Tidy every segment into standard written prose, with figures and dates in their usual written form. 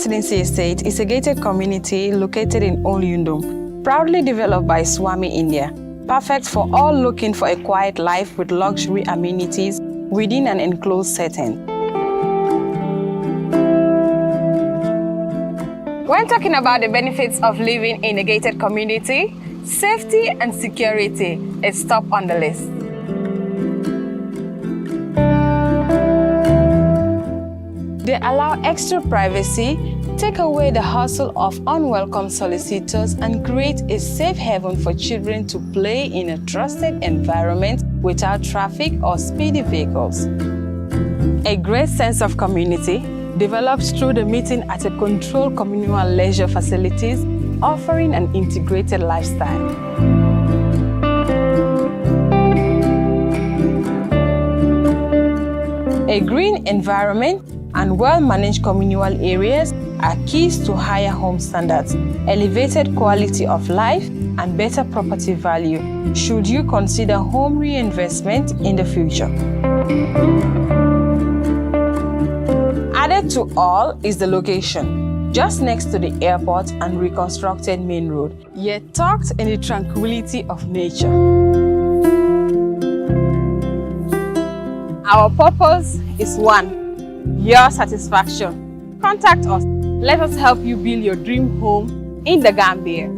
Residency Estate is a gated community located in Olyundum, proudly developed by Swami India, perfect for all looking for a quiet life with luxury amenities within an enclosed setting. When talking about the benefits of living in a gated community, safety and security is top on the list. They allow extra privacy, take away the hustle of unwelcome solicitors, and create a safe haven for children to play in a trusted environment without traffic or speedy vehicles. A great sense of community develops through the meeting at a controlled communal leisure facilities, offering an integrated lifestyle. A green environment and well-managed communal areas are keys to higher home standards, elevated quality of life, and better property value should you consider home reinvestment in the future. Added to all is the location, just next to the airport and reconstructed main road, yet tucked in the tranquility of nature. Our purpose is one, your satisfaction. Contact us. Let us help you build your dream home in the Gambia.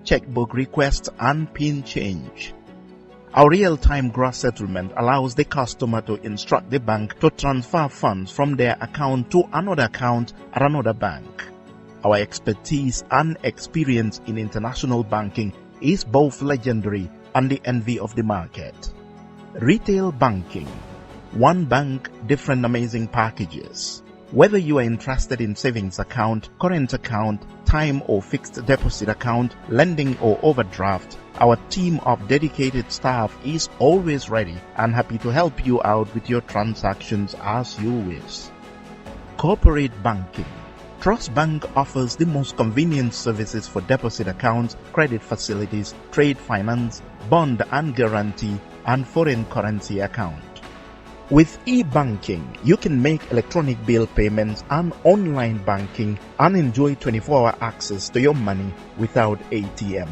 Checkbook requests and PIN change. Our real-time gross settlement allows the customer to instruct the bank to transfer funds from their account to another account at another bank. Our expertise and experience in international banking is both legendary and the envy of the market. Retail banking. One bank, different amazing packages. Whether you are interested in savings account, current account, time or fixed deposit account, lending or overdraft, our team of dedicated staff is always ready and happy to help you out with your transactions as you wish. Corporate banking. Trust Bank offers the most convenient services for deposit accounts, credit facilities, trade finance, bond and guarantee, and foreign currency account. With e-banking, you can make electronic bill payments and online banking and enjoy 24-hour access to your money without ATM.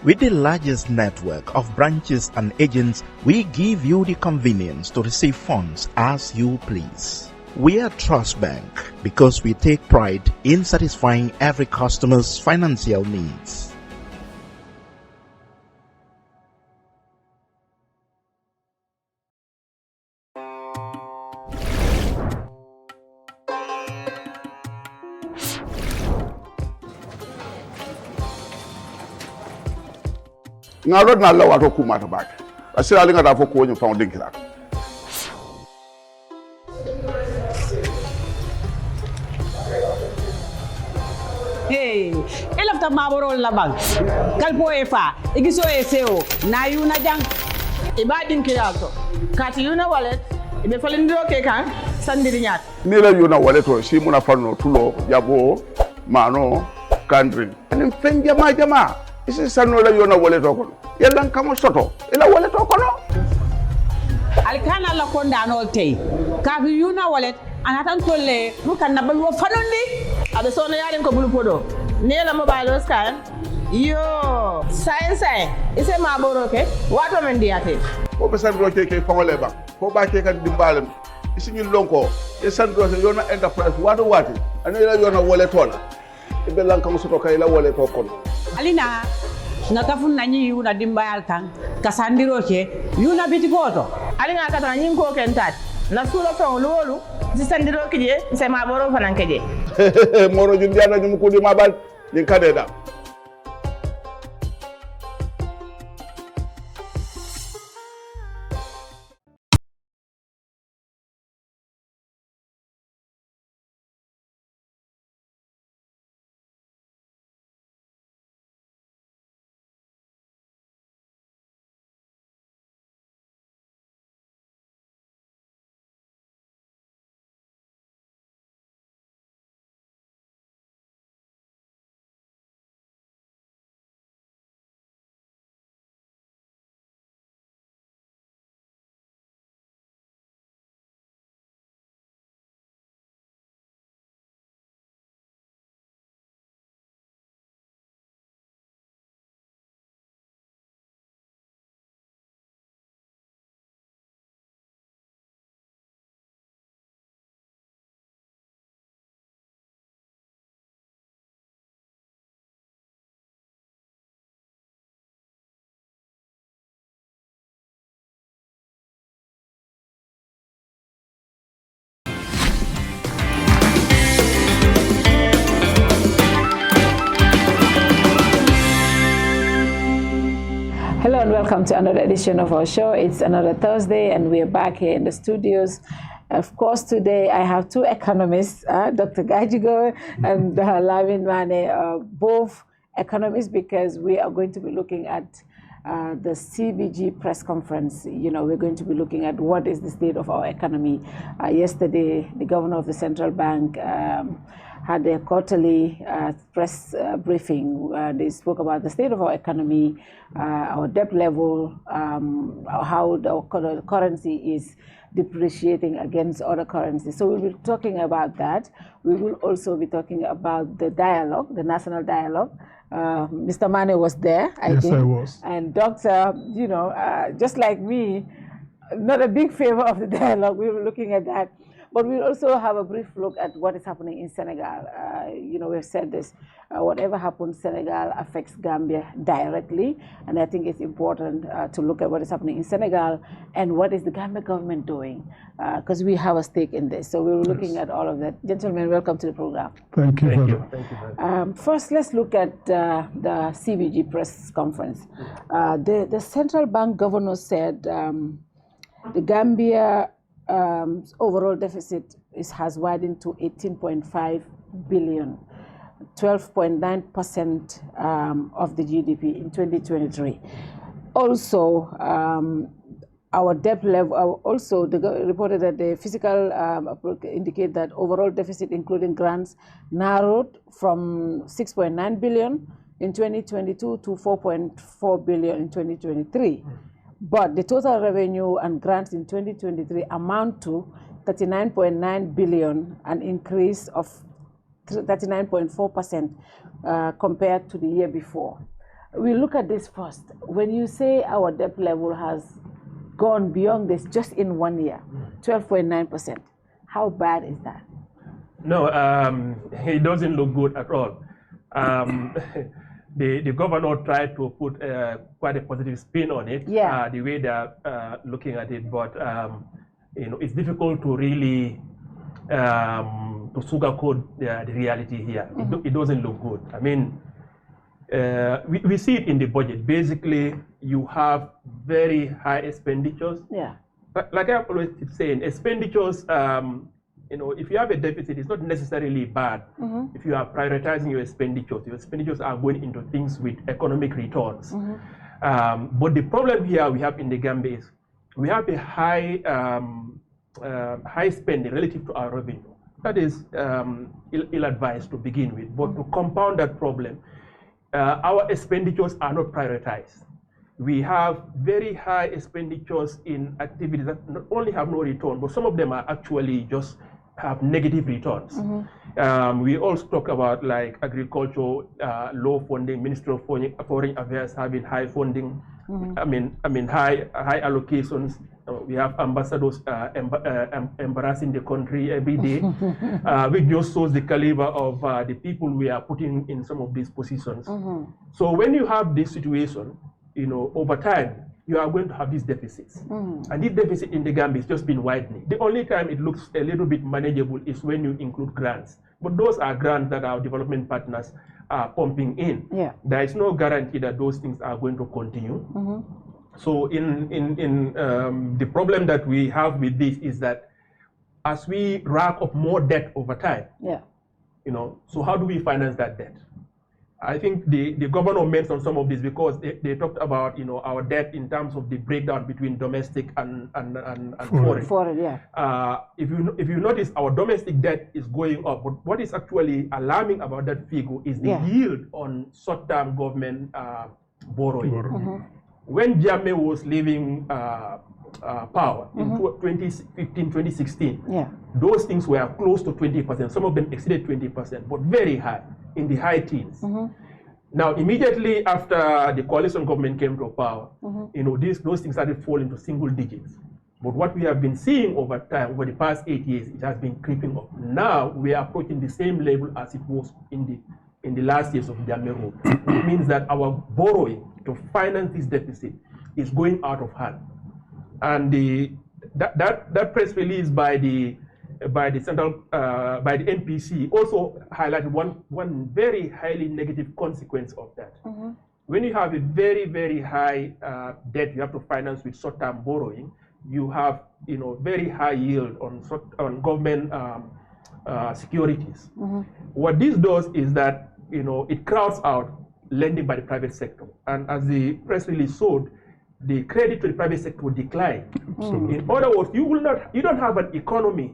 With the largest network of branches and agents, we give you the convenience to receive funds as you please. We are Trust Bank because we take pride in satisfying every customer's financial needs. Nga rod na lawa to kuma ta bak asira linga da fo ko nyi fa din kila hey elafta maboro la bank kalpo efa igiso eseo na yuna jang ibadin kila to kati yuna wallet ibe falindiro ke kan sandiri nyat ni la yuna wallet to si muna fanno tulo yabo mano kandrin en fen jama isi sanno la yona wallet to kono yalla kamo soto ila wallet to kono alkana la konda no tay ka yuna wallet anatan tolle rukan na balwo fanondi abe sono yaren ko bulu podo nela mobile scan yo science ise maboro ke wato men diate ko be sandro ke fangole ba ko ba ke kan dimbalem isi ñu lonko e sandro se yona enterprise wato wati ani la yona wallet to la ibe lan kamo soto kay la wallet to kono alina nga kafun nanyi yuna dimbayal kan kasandiro ke yuna bitikoto ali nga kata nyin ko kentat na sulo fon lolu si sandiro kije se ma boro fanan keje moro jundi ana nyum ko di mabal ni kadeda. Hello and welcome to another edition of our show. It's another Thursday and we're back here in the studios. Of course, today I have two economists, Dr. Gajigo and Lamin Manneh, both economists, because we are going to be looking at the CBG press conference. You know, we're going to be looking at what is the state of our economy. Yesterday, the governor of the central bank had a quarterly press briefing. They spoke about the state of our economy, our debt level, how the currency is depreciating against other currencies. So we'll be talking about that. We will also be talking about the dialogue, the national dialogue. Mr. Manneh was there, I think. I was. And Doctor, you know, just like me, not a big favor of the dialogue. We were looking at that. But we'll also have a brief look at what is happening in Senegal. You know, we've said this, whatever happens, Senegal affects Gambia directly. And I think it's important to look at what is happening in Senegal and what is the Gambia government doing, because we have a stake in this. So we were looking at all of that. Gentlemen, welcome to the program. Thank you. Thank you. First, let's look at the CBG press conference. The central bank governor said the Gambia overall deficit has widened to 18.5 billion, 12.9% of the GDP in 2023. Also, our debt level, also reported that the fiscal indicate that overall deficit, including grants, narrowed from 6.9 billion in 2022 to 4.4 billion in 2023. But the total revenue and grants in 2023 amount to 39.9 billion, an increase of 39.4% compared to the year before. We look at this first. When you say our debt level has gone beyond this just in 1 year, 12.9%, how bad is that? No, it doesn't look good at all. The governor tried to put quite a positive spin on it, the way they're looking at it, but you know, it's difficult to really to sugarcoat the reality here. It doesn't look good. I mean, we see it in the budget. Basically, you have very high expenditures. Like I always keep saying, expenditures, you know, if you have a deficit, it's not necessarily bad. If you are prioritizing your expenditures are going into things with economic returns. But the problem here we have in the Gambia is we have a high high spending relative to our revenue. That is ill-advised to begin with. But to compound that problem, our expenditures are not prioritized. We have very high expenditures in activities that not only have no return, but some of them are actually just have negative returns. We also talk about like agriculture, low funding, Ministry of Foreign Affairs having high funding, I mean, high allocations. We have ambassadors embarrassing the country every day, which just shows the caliber of the people we are putting in some of these positions. So when you have this situation, over time, you are going to have these deficits. And this deficit in the Gambia has just been widening. The only time it looks a little bit manageable is when you include grants. But those are grants that our development partners are pumping in. Yeah. There is no guarantee that those things are going to continue. So the problem that we have with this is that as we rack up more debt over time, so how do we finance that debt? I think the governor mentioned some of this because they talked about our debt in terms of the breakdown between domestic and foreign. Foreign, yeah. If you notice, our domestic debt is going up, but what is actually alarming about that figure is the yield on short-term government borrowing. When Jammeh was leaving power in 2015, 2016, those things were close to 20%. Some of them exceeded 20%, but very high, in the high teens. Now, immediately after the coalition government came to power, those things started falling to single digits. But what we have been seeing over time, over the past 8 years, it has been creeping up. Now we are approaching the same level as it was in the last years of Jammeh rule. It means that our borrowing to finance this deficit is going out of hand. And that press release by the NPC also highlighted one very highly negative consequence of that. When you have a very, very high debt you have to finance with short-term borrowing, you have very high yield on government securities. What this does is that it crowds out lending by the private sector, and as the press release showed, the credit to the private sector will decline. In other words, you don't have an economy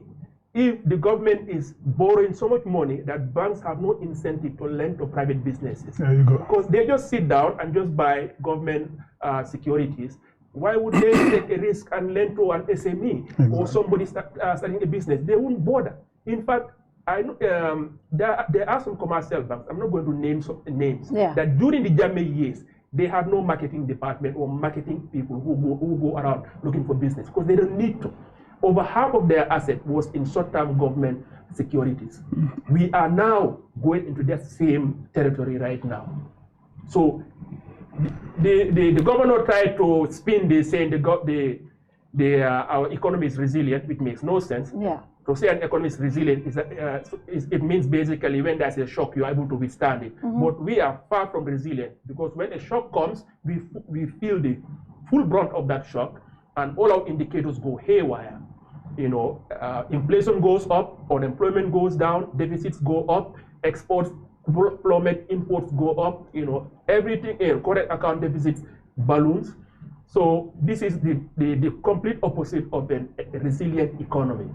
if the government is borrowing so much money that banks have no incentive to lend to private businesses. There you go. Because they just sit down and just buy government securities. Why would they take a risk and lend to an SME or somebody starting a business? They wouldn't bother. In fact, I know there are some commercial banks, I'm not going to name some names, that during the Jammeh years, they had no marketing department or marketing people who go around looking for business because they don't need to. Over half of their asset was in short-term government securities. We are now going into that same territory right now. So the governor tried to spin this saying our economy is resilient, which makes no sense. To say an economy is resilient it means basically when there's a shock, you are able to withstand it. But we are far from resilient because when a shock comes, we feel the full brunt of that shock, and all our indicators go haywire. Inflation goes up, unemployment goes down, deficits go up, exports plummet, imports go up. Everything, current account deficits balloons. So this is the complete opposite of a resilient economy.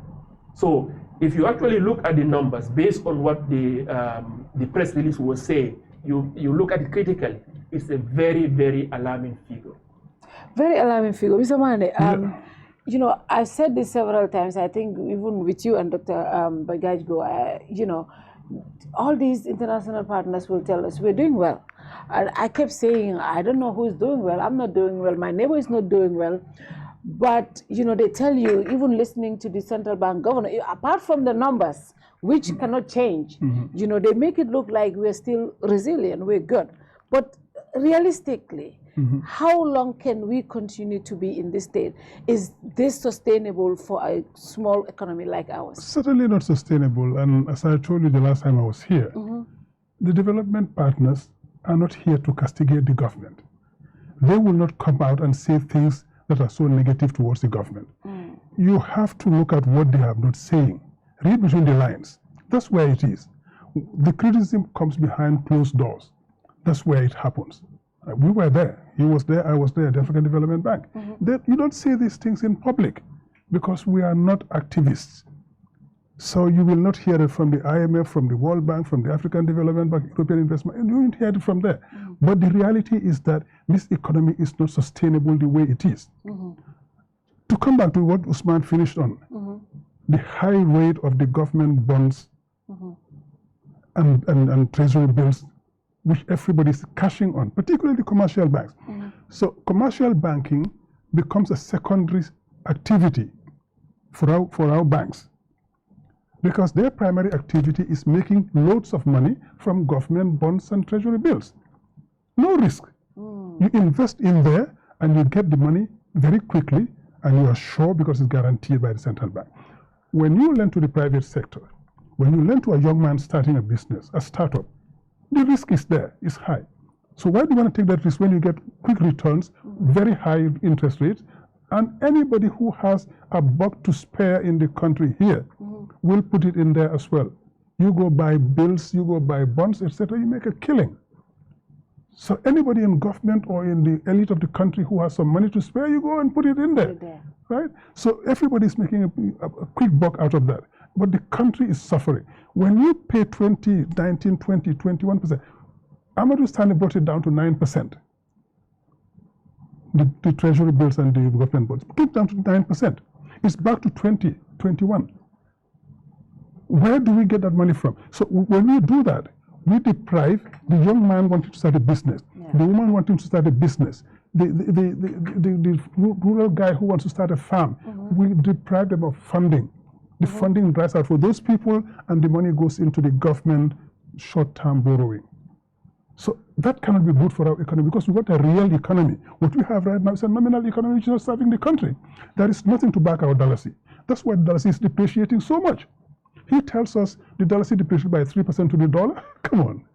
So if you actually look at the numbers based on what the press release was saying, you look at it critically, it's a very, very alarming figure. Very alarming figure. Mr. Manneh, I've said this several times, I think even with you and Dr. Gajigo, all these international partners will tell us we're doing well. And I kept saying, I don't know who's doing well, I'm not doing well, my neighbor is not doing well. But, they tell you, even listening to the central bank governor, apart from the numbers, which cannot change, they make it look like we're still resilient, we're good. But realistically, how long can we continue to be in this state? Is this sustainable for a small economy like ours? Certainly not sustainable. And as I told you the last time I was here, the development partners are not here to castigate the government. They will not come out and say things that are so negative towards the government. You have to look at what they have not saying. Read between the lines. That's where it is. The criticism comes behind closed doors. That's where it happens. We were there. He was there, I was there, the African Development Bank. You don't say these things in public because we are not activists. So you will not hear it from the IMF, from the World Bank, from the African Development Bank, European Investment, and you won't hear it from there. But the reality is that this economy is not sustainable the way it is. To come back to what Ousman finished on, the high rate of the government bonds and treasury bills, which everybody is cashing on, particularly the commercial banks. So commercial banking becomes a secondary activity for our banks, because their primary activity is making loads of money from government bonds and treasury bills. No risk. You invest in there and you get the money very quickly, and you are sure because it's guaranteed by the central bank. When you lend to the private sector, when you lend to a young man starting a business, a startup, the risk is there, it's high. So why do you want to take that risk when you get quick returns, very high interest rates, and anybody who has a buck to spare in the country here will put it in there as well. You go buy bills, you go buy bonds, etc., you make a killing. So anybody in government or in the elite of the country who has some money to spare, you go and put it in there, right? So everybody's making a quick buck out of that. But the country is suffering. When you pay 20, 19, 20, 21%, Amadou Stanley brought it down to 9%. The treasury bills and the government bonds came down to 9%. It's back to 20, 21. Where do we get that money from? So when we do that, we deprive the young man wanting to start a business, the woman wanting to start a business, the rural guy who wants to start a farm. We deprive them of funding. The funding dries out for those people, and the money goes into the government short-term borrowing. So that cannot be good for our economy, because we've got a real economy. What we have right now is a nominal economy which is not serving the country. There is nothing to back our Dalasi. That's why Dalasi is depreciating so much. He tells us the Dalasi depreciated by 3% to the dollar. Come on.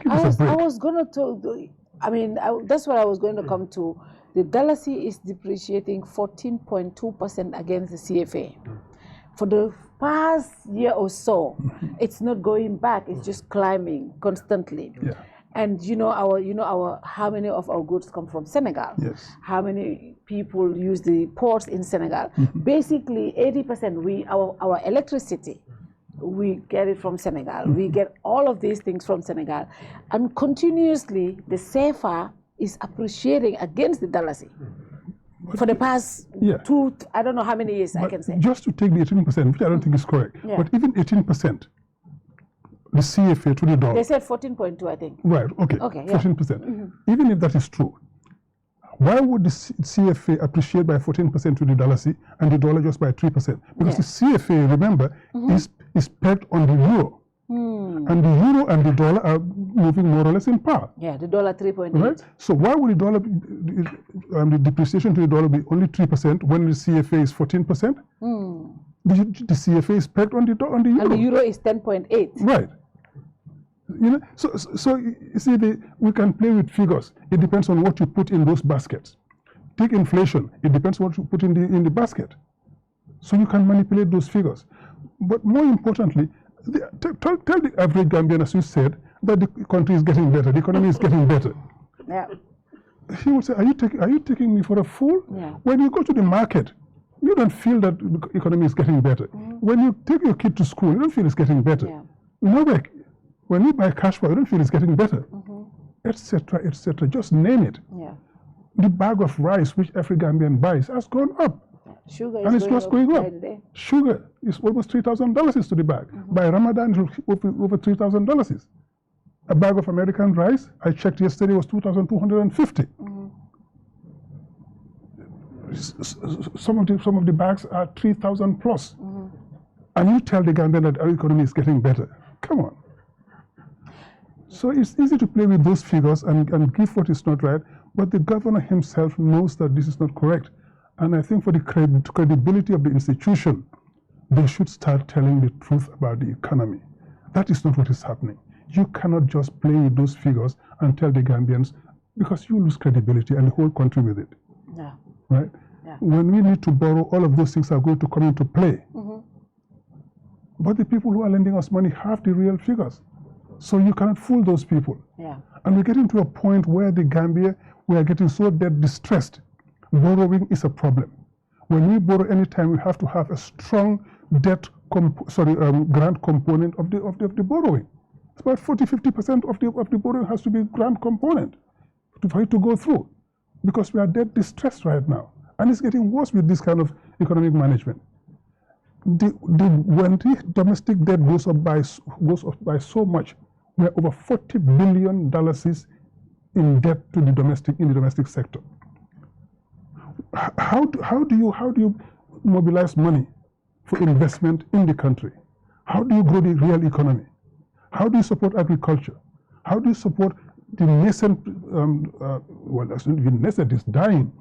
I was going to talk, that's what I was going to come to. The Dalasi is depreciating 14.2% against the CFA. For the past year or so, it's not going back, it's just climbing constantly. And how many of our goods come from Senegal? How many people use the ports in Senegal? Basically, 80% our electricity, we get it from Senegal. We get all of these things from Senegal. And continuously, the CFA is appreciating against the Dalasi. For the past I don't know how many years, I can say. Just to take the 18%, which I don't think is correct, but even 18%, the CFA to the dollar. They said 14.2, I think. Right, okay 14%. Even if that is true, why would the CFA appreciate by 14% to the Dalasi and the dollar just by 3%? Because the CFA, remember, is pegged on the euro. And the euro and the dollar are moving more or less in par. The dollar 3.8. Right? So why would the dollar, the depreciation to the dollar be only 3% when the CFA is 14%? The CFA is pegged on the euro. And the euro is 10.8. Right. So you see, we can play with figures. It depends on what you put in those baskets. Take inflation. It depends on what you put in the basket. So you can manipulate those figures. But more importantly, tell the average Gambian, as you said, that the country is getting better, the economy is getting better. He would say, are you taking me for a fool? When you go to the market, you don't feel that the economy is getting better. When you take your kid to school, you don't feel it's getting better. Nowhere. When you buy cash flow, you don't feel it's getting better, etc., etc. Just name it. The bag of rice which every Gambian buys has gone up. Sugar and is it's just going up. Sugar is almost $3,000 to the bag. By Ramadan, it will be over $3,000. A bag of American rice, I checked yesterday, was $2,250. Some of the bags are 3,000 plus. And you tell the Gambian that our economy is getting better. Come on. So it's easy to play with those figures and give what is not right, but the governor himself knows that this is not correct. And I think for the credibility of the institution, they should start telling the truth about the economy. That is not what is happening. You cannot just play with those figures and tell the Gambians, because you lose credibility and the whole country with it. Right? When we need to borrow, all of those things are going to come into play. But the people who are lending us money have the real figures. So you cannot fool those people. And we're getting to a point where the Gambia, we are getting so debt distressed. Borrowing is a problem. When we borrow anytime, we have to have a strong debt, grant component of the borrowing. It's about 40–50% of the borrowing has to be grant component for it to go through, because we are debt distressed right now, and it's getting worse with this kind of economic management. When the domestic debt goes up by so much, we're over $40 billion in debt to the domestic sector. how do you mobilize money for investment in the country? How do you grow the real economy? How do you support agriculture? How do you support the nascent, well, actually, the nascent is dying,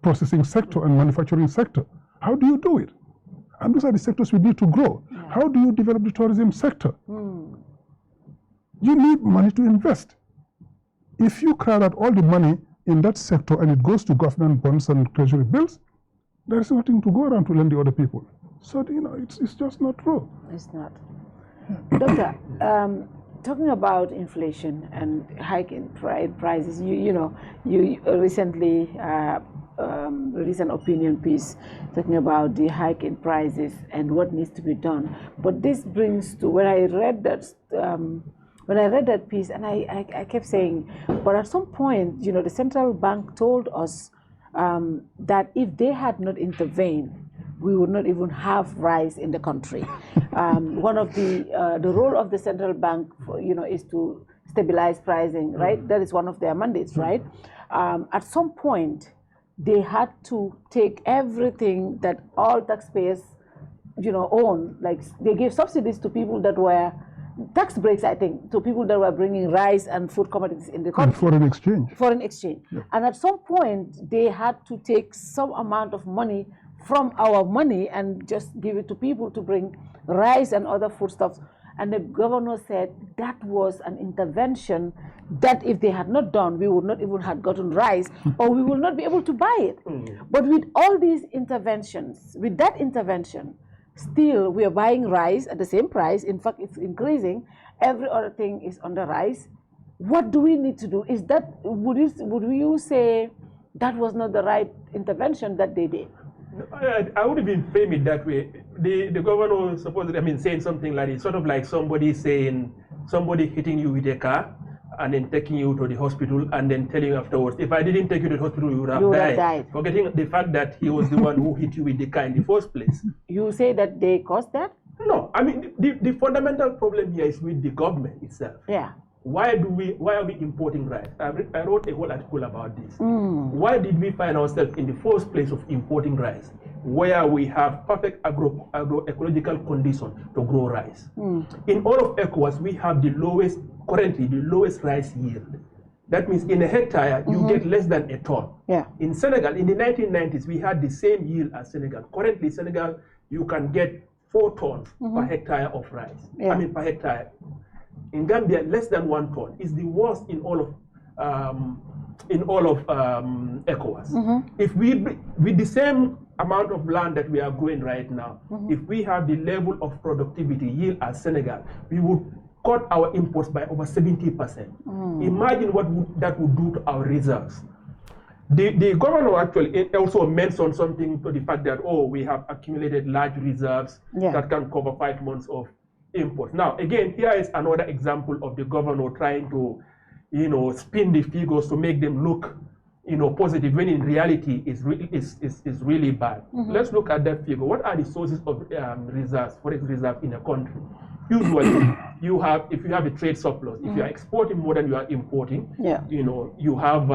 processing sector and manufacturing sector? How do you do it? And those are the sectors we need to grow. Yeah. How do you develop the tourism sector? You need money to invest. If you crowd out all the money in that sector and it goes to government bonds and treasury bills, there is nothing to go around to lend the other people. So, it's just not true. It's not. Doctor, talking about inflation and hiking prices, you recently released an opinion piece talking about the hike in prices and what needs to be done. But this brings to, when I read that piece, and I kept saying, but at some point, the central bank told us that if they had not intervened, we would not even have rice in the country. One of the role of the central bank, is to stabilize pricing, right? That is one of their mandates, right? At some point, they had to take everything that all taxpayers, own. Like they gave subsidies to people that were tax breaks, I think, to people that were bringing rice and food commodities in the country. And foreign exchange. Foreign exchange. Yeah. And at some point, they had to take some amount of money from our money and just give it to people to bring rice and other foodstuffs. And the governor said that was an intervention that if they had not done, we would not even have gotten rice, or we will not be able to buy it. But with all these interventions, with that intervention, still we are buying rice at the same price. In fact, it's increasing. Every other thing is on the rise. What do we need to do? Is that, would you say that was not the right intervention that they did? I would have been frame it that way. The governor supposedly, saying something like it's sort of like somebody hitting you with a car and then taking you to the hospital and then telling you afterwards, if I didn't take you to the hospital, you would have died. Forgetting the fact that he was the one who hit you with the car in the first place. You say that they caused that? No, the fundamental problem here is with the government itself. Yeah. Why are we importing rice? I wrote a whole article about this. Why did we find ourselves in the first place of importing rice, where we have perfect agroecological condition to grow rice? In all of ECOWAS, we have currently the lowest rice yield. That means in a hectare, you get less than a ton. Yeah. In Senegal, in the 1990s, we had the same yield as Senegal. Currently, Senegal, you can get 4 tons per hectare of rice. Yeah. Per hectare. In Gambia, less than 1 ton is the worst in all of ECOWAS. If with the same amount of land that we are growing right now, if we have the level of productivity yield as Senegal, we would cut our imports by over 70%. Imagine what that would do to our reserves. The governor actually also mentioned something to the fact that, we have accumulated large reserves that can cover 5 months of imports. Now, again, here is another example of the governor trying to, spin the figures to make them look, positive, when in reality is really bad. Let's look at that figure. What are the sources of reserves, forex reserve in a country? Usually, if you have a trade surplus, if you are exporting more than you are importing, you have,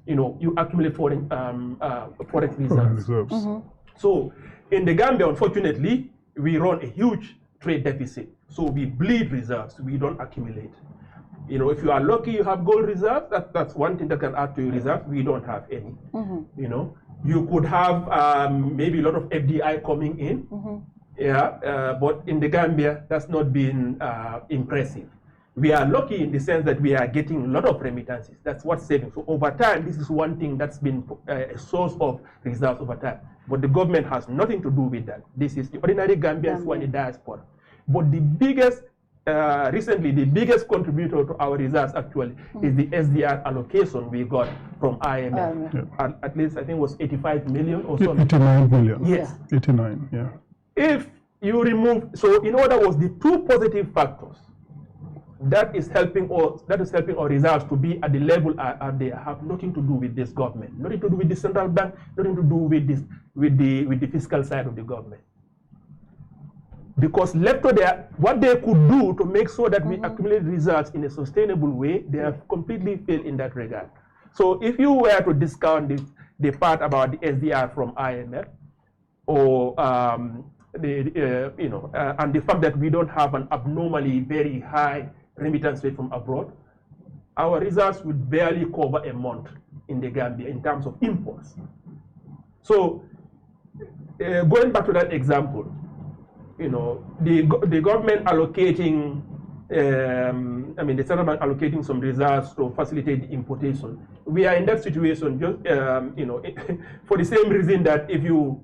you accumulate forex reserves. So, in the Gambia, unfortunately, we run a huge trade deficit. So we bleed reserves, we don't accumulate. If you are lucky, you have gold reserves, that's one thing that can add to your reserves. We don't have any. You could have maybe a lot of FDI coming in. But in the Gambia, that's not been impressive. We are lucky in the sense that we are getting a lot of remittances. That's what's saving. So over time, this is one thing that's been a source of reserves over time. But the government has nothing to do with that. This is the ordinary Gambians who are in the diaspora. But the biggest, recently, the biggest contributor to our reserves actually is the SDR allocation we got from IMF. At least I think it was 85 million or something. 89 million. Yes. 89, yeah. If you remove, so in other words, the 2 positive factors that is helping our reserves to be at the level they have nothing to do with this government, nothing to do with the central bank, nothing to do with this with the fiscal side of the government. Because left to there, what they could do to make sure that we accumulate reserves in a sustainable way, they have completely failed in that regard. So if you were to discount the part about the SDR from IMF, or and the fact that we don't have an abnormally very high remittance rate from abroad, our results would barely cover a month in the Gambia in terms of imports. So going back to that example, the government allocating, the central bank allocating some reserves to facilitate the importation. We are in that situation just, for the same reason that if you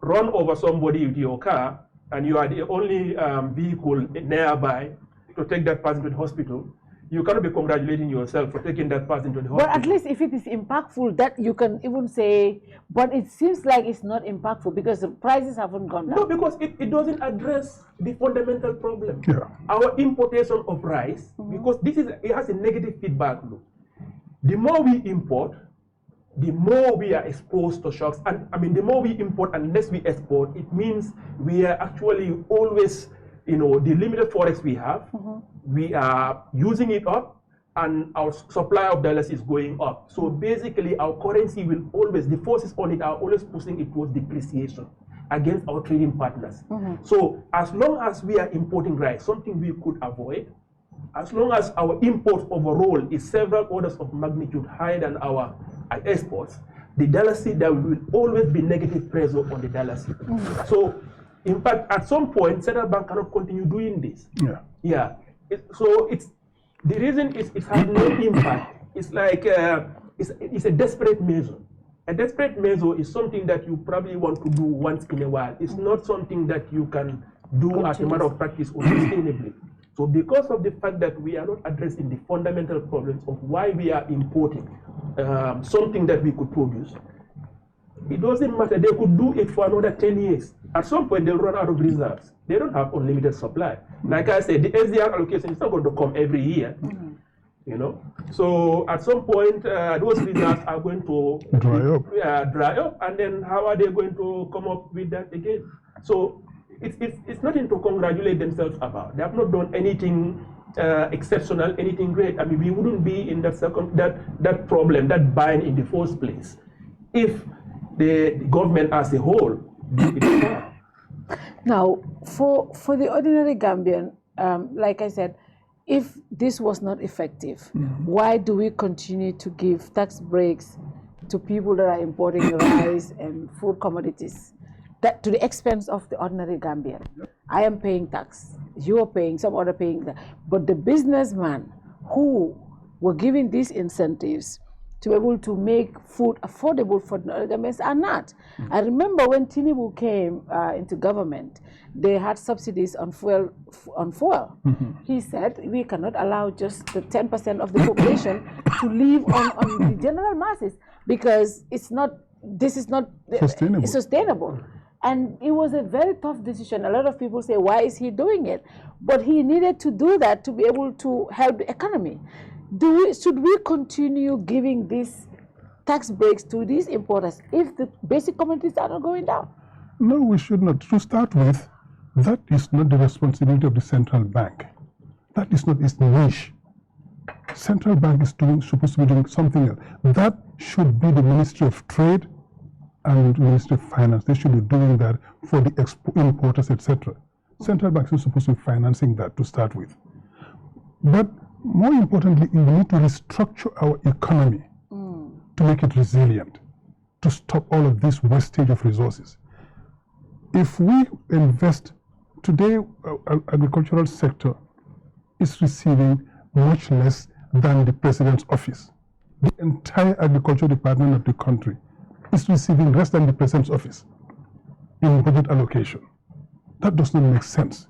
run over somebody with your car and you are the only vehicle nearby to take that person to the hospital, you cannot be congratulating yourself for taking that person to the hospital. But at least if it is impactful, that you can even say, but it seems like it's not impactful because the prices haven't gone down. No, because it doesn't address the fundamental problem. Yeah. Our importation of rice, because it has a negative feedback loop. The more we import, the more we are exposed to shocks. And the more we import and less we export, it means we are actually always, the limited forex we have, we are using it up, and our supply of dollars is going up. So basically, our currency will always, the forces on it are always pushing it towards depreciation against our trading partners. So as long as we are importing rice, something we could avoid, as long as our imports overall is several orders of magnitude higher than our exports, the dollar seed, there will always be negative pressure on the dollar seed. So in fact, at some point, central bank cannot continue doing this. So the reason it has no impact. It's like it's a desperate measure. A desperate measure is something that you probably want to do once in a while. It's not something that you can do as a matter of practice or sustainably. So because of the fact that we are not addressing the fundamental problems of why we are importing something that we could produce, it doesn't matter. They could do it for another 10 years. At some point, they'll run out of reserves. They don't have unlimited supply. Like I said, the SDR allocation is not going to come every year. So at some point, those reserves are going to dry up, and then how are they going to come up with that again? So it's nothing to congratulate themselves about. They have not done anything exceptional, anything great. We wouldn't be in that problem, that bind in the first place, if the government as a whole did it. Now, for the ordinary Gambian, like I said, if this was not effective, why do we continue to give tax breaks to people that are importing rice and food commodities, that to the expense of the ordinary Gambian? I am paying tax, you are paying, some other paying that. But the businessmen who were giving these incentives to be able to make food affordable for the Gambians are not. I remember when Tinubu came into government, they had subsidies on fuel. He said we cannot allow just the 10% of the population to live on the general masses because this is not sustainable. And it was a very tough decision. A lot of people say, why is he doing it? But he needed to do that to be able to help the economy. Should we continue giving these tax breaks to these importers if the basic commodities are not going down? No, we should not. To start with, that is not the responsibility of the central bank. That is not its niche. Central bank is supposed to be doing something else. That should be the Ministry of Trade and Ministry of Finance. They should be doing that for the importers, etc. Central bank is supposed to be financing that to start with. But more importantly, we need to restructure our economy to make it resilient, to stop all of this wastage of resources. If we invest, today our agricultural sector is receiving much less than the president's office. The entire agricultural department of the country is receiving less than the president's office in budget allocation. That does not make sense.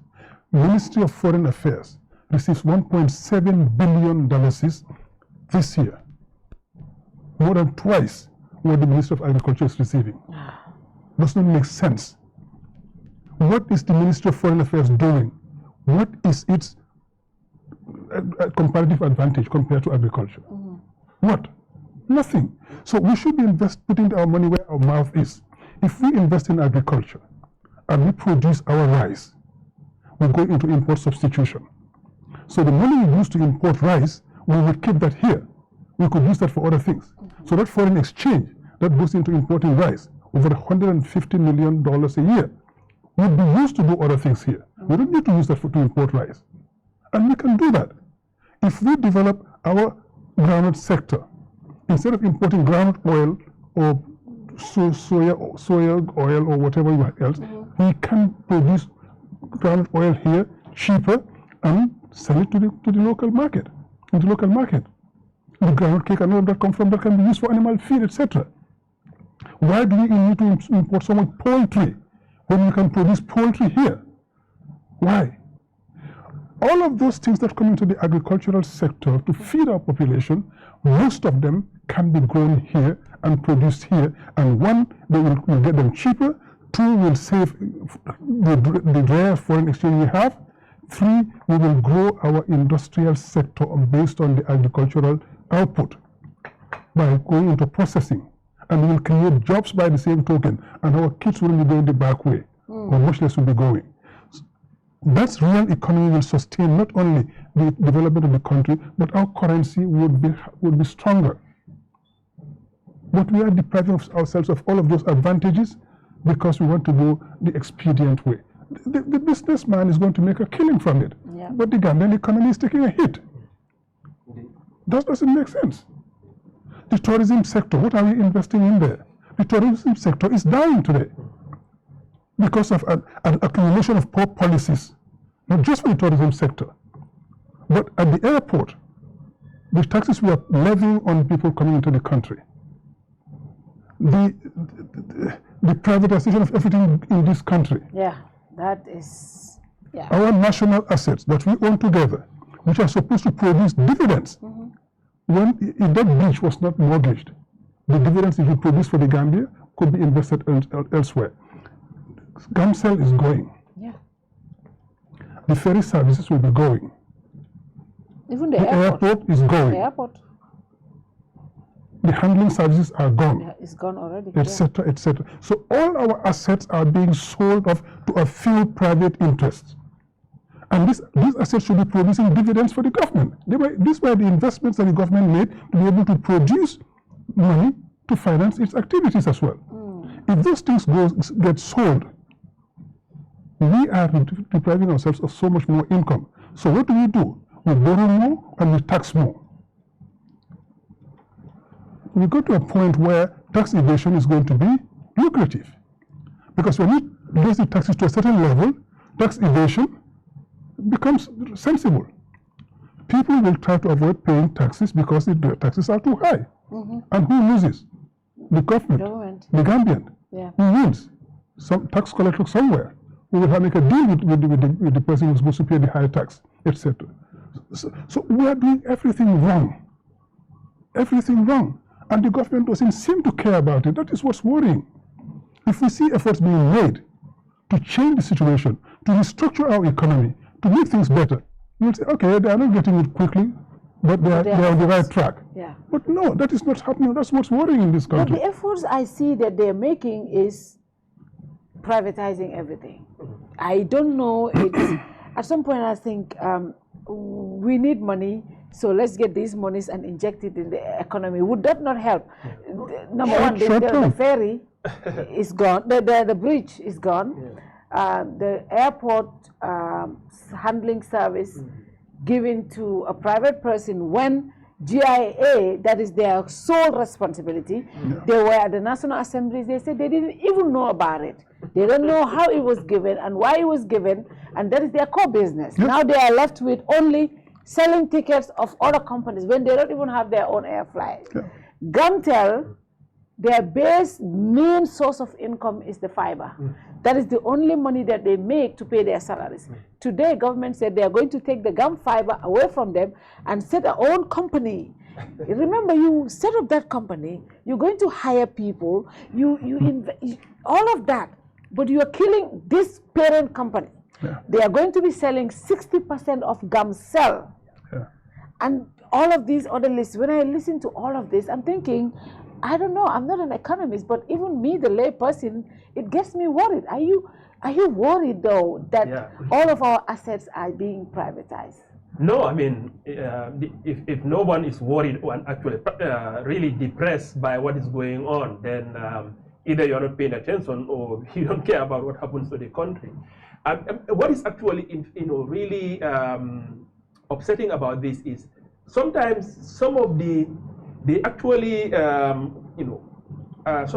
Ministry of Foreign Affairs receives $1.7 billion this year, more than twice what the Ministry of Agriculture is receiving. Does not make sense. What is the Ministry of Foreign Affairs doing? What is its comparative advantage compared to agriculture? What? Nothing. So we should be putting our money where our mouth is. If we invest in agriculture and we produce our rice, we go into import substitution. So the money we use to import rice, we will keep that here. We could use that for other things. So that foreign exchange that goes into importing rice, over $150 million a year, would be used to do other things here. We don't need to use that to import rice. And we can do that. If we develop our groundnut sector, instead of importing groundnut oil or soya oil or whatever else, we can produce groundnut oil here cheaper and sell it to the local market, in the local market. The groundnut cake and all that come from that can be used for animal feed, etc. Why do we need to import so much poultry when we can produce poultry here? Why? All of those things that come into the agricultural sector to feed our population, most of them can be grown here and produced here. And one, we'll get them cheaper. Two, we'll save the rare foreign exchange we have. Three, we will grow our industrial sector based on the agricultural output by going into processing. And we will create jobs by the same token. And our kids will be going the back way, or much less will be going. That's real economy will sustain not only the development of the country, but our currency would be stronger. But we are depriving ourselves of all of those advantages because we want to go the expedient way. The businessman is going to make a killing from it, but the Gambian economy is taking a hit. That doesn't make sense. The tourism sector, what are we investing in there? The tourism sector is dying today because of an accumulation of poor policies, not just for the tourism sector, but at the airport, the taxes we are levying on people coming into the country, the privatization of everything in this country. Yeah, that is, yeah. Our national assets that we own together, which are supposed to produce dividends, if that bridge was not mortgaged, the dividends it will produce for the Gambia could be invested elsewhere. Gamcell is going. Yeah. The ferry services will be going. Even the airport is going. The airport. The handling services are gone. Yeah, it's gone already. Etc., etc. So all our assets are being sold off to a few private interests. And these assets should be producing dividends for the government. These were the investments that the government made to be able to produce money to finance its activities as well. If those things get sold, we are depriving ourselves of so much more income. So what do? We borrow more and we tax more. We go to a point where tax evasion is going to be lucrative. Because when you raise the taxes to a certain level, tax evasion becomes sensible. People will try to avoid paying taxes because the taxes are too high. And who loses? The government. The Gambian. Yeah. Who wins? Some tax collector somewhere who will make a deal with the person who's supposed to pay the higher tax, etc. So we are doing everything wrong. Everything wrong. And the government doesn't seem to care about it. That is what's worrying. If we see efforts being made to change the situation, to restructure our economy, to make things better, you will say, okay, they are not getting it quickly, but they are on the right track. Yeah. But no, that is not happening. That's what's worrying in this country. But the efforts I see that they're making is privatizing everything. I don't know. At some point, I think we need money, so let's get these monies and inject it in the economy. Would that not help? Number one, the ferry is gone. The bridge is gone. The airport handling service given to a private person when GIA, that is their sole responsibility. They were at the National Assemblies, they said they didn't even know about it. They don't know how it was given and why it was given, and that is their core business. Now they are left with only selling tickets of other companies when they don't even have their own air flights. Gamtel, their base main source of income is the fiber. That is the only money that they make to pay their salaries. Today, government said they are going to take the gum fiber away from them and set their own company. Remember, you set up that company, you're going to hire people, all of that, but you are killing this parent company. They are going to be selling 60% of Gamcell. And all of these other lists, when I listen to all of this, I'm thinking, I don't know, I'm not an economist, but even me, the lay person, it gets me worried. Are you worried though that all of our assets are being privatized? No, I mean, if no one is worried or actually really depressed by what is going on, then either you're not paying attention or you don't care about what happens to the country. What is actually, really upsetting about this is sometimes some of the actually, some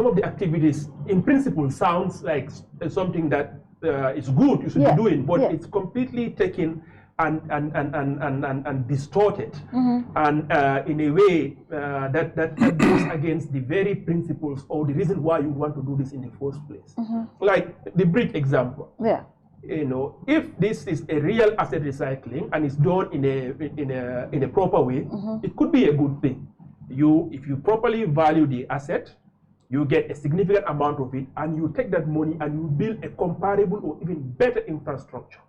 of the activities in principle sounds like something that is good, you should be doing, but it's completely taken and distorted, and in a way that goes against the very principles or the reason why you want to do this in the first place. Like the bridge example. Yeah. If this is a real asset recycling and it's done in a proper way, it could be a good thing. If you properly value the asset, you get a significant amount of it, and you take that money and you build a comparable or even better infrastructure.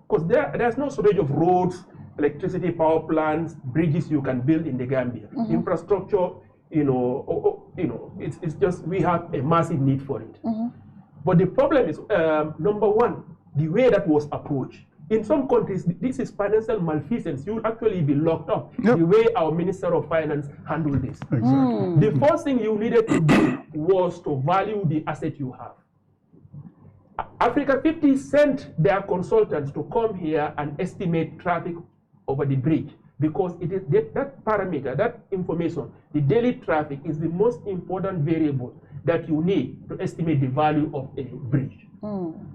Because there's no shortage of roads, electricity, power plants, bridges you can build in the Gambia. Infrastructure, it's just we have a massive need for it. But the problem is, number one, the way that was approached. In some countries, this is financial malfeasance. You will actually be locked up. The way our Minister of Finance handled this. Exactly. The first thing you needed to do was to value the asset you have. Africa 50 sent their consultants to come here and estimate traffic over the bridge, because it is that parameter, that information, the daily traffic is the most important variable that you need to estimate the value of a bridge.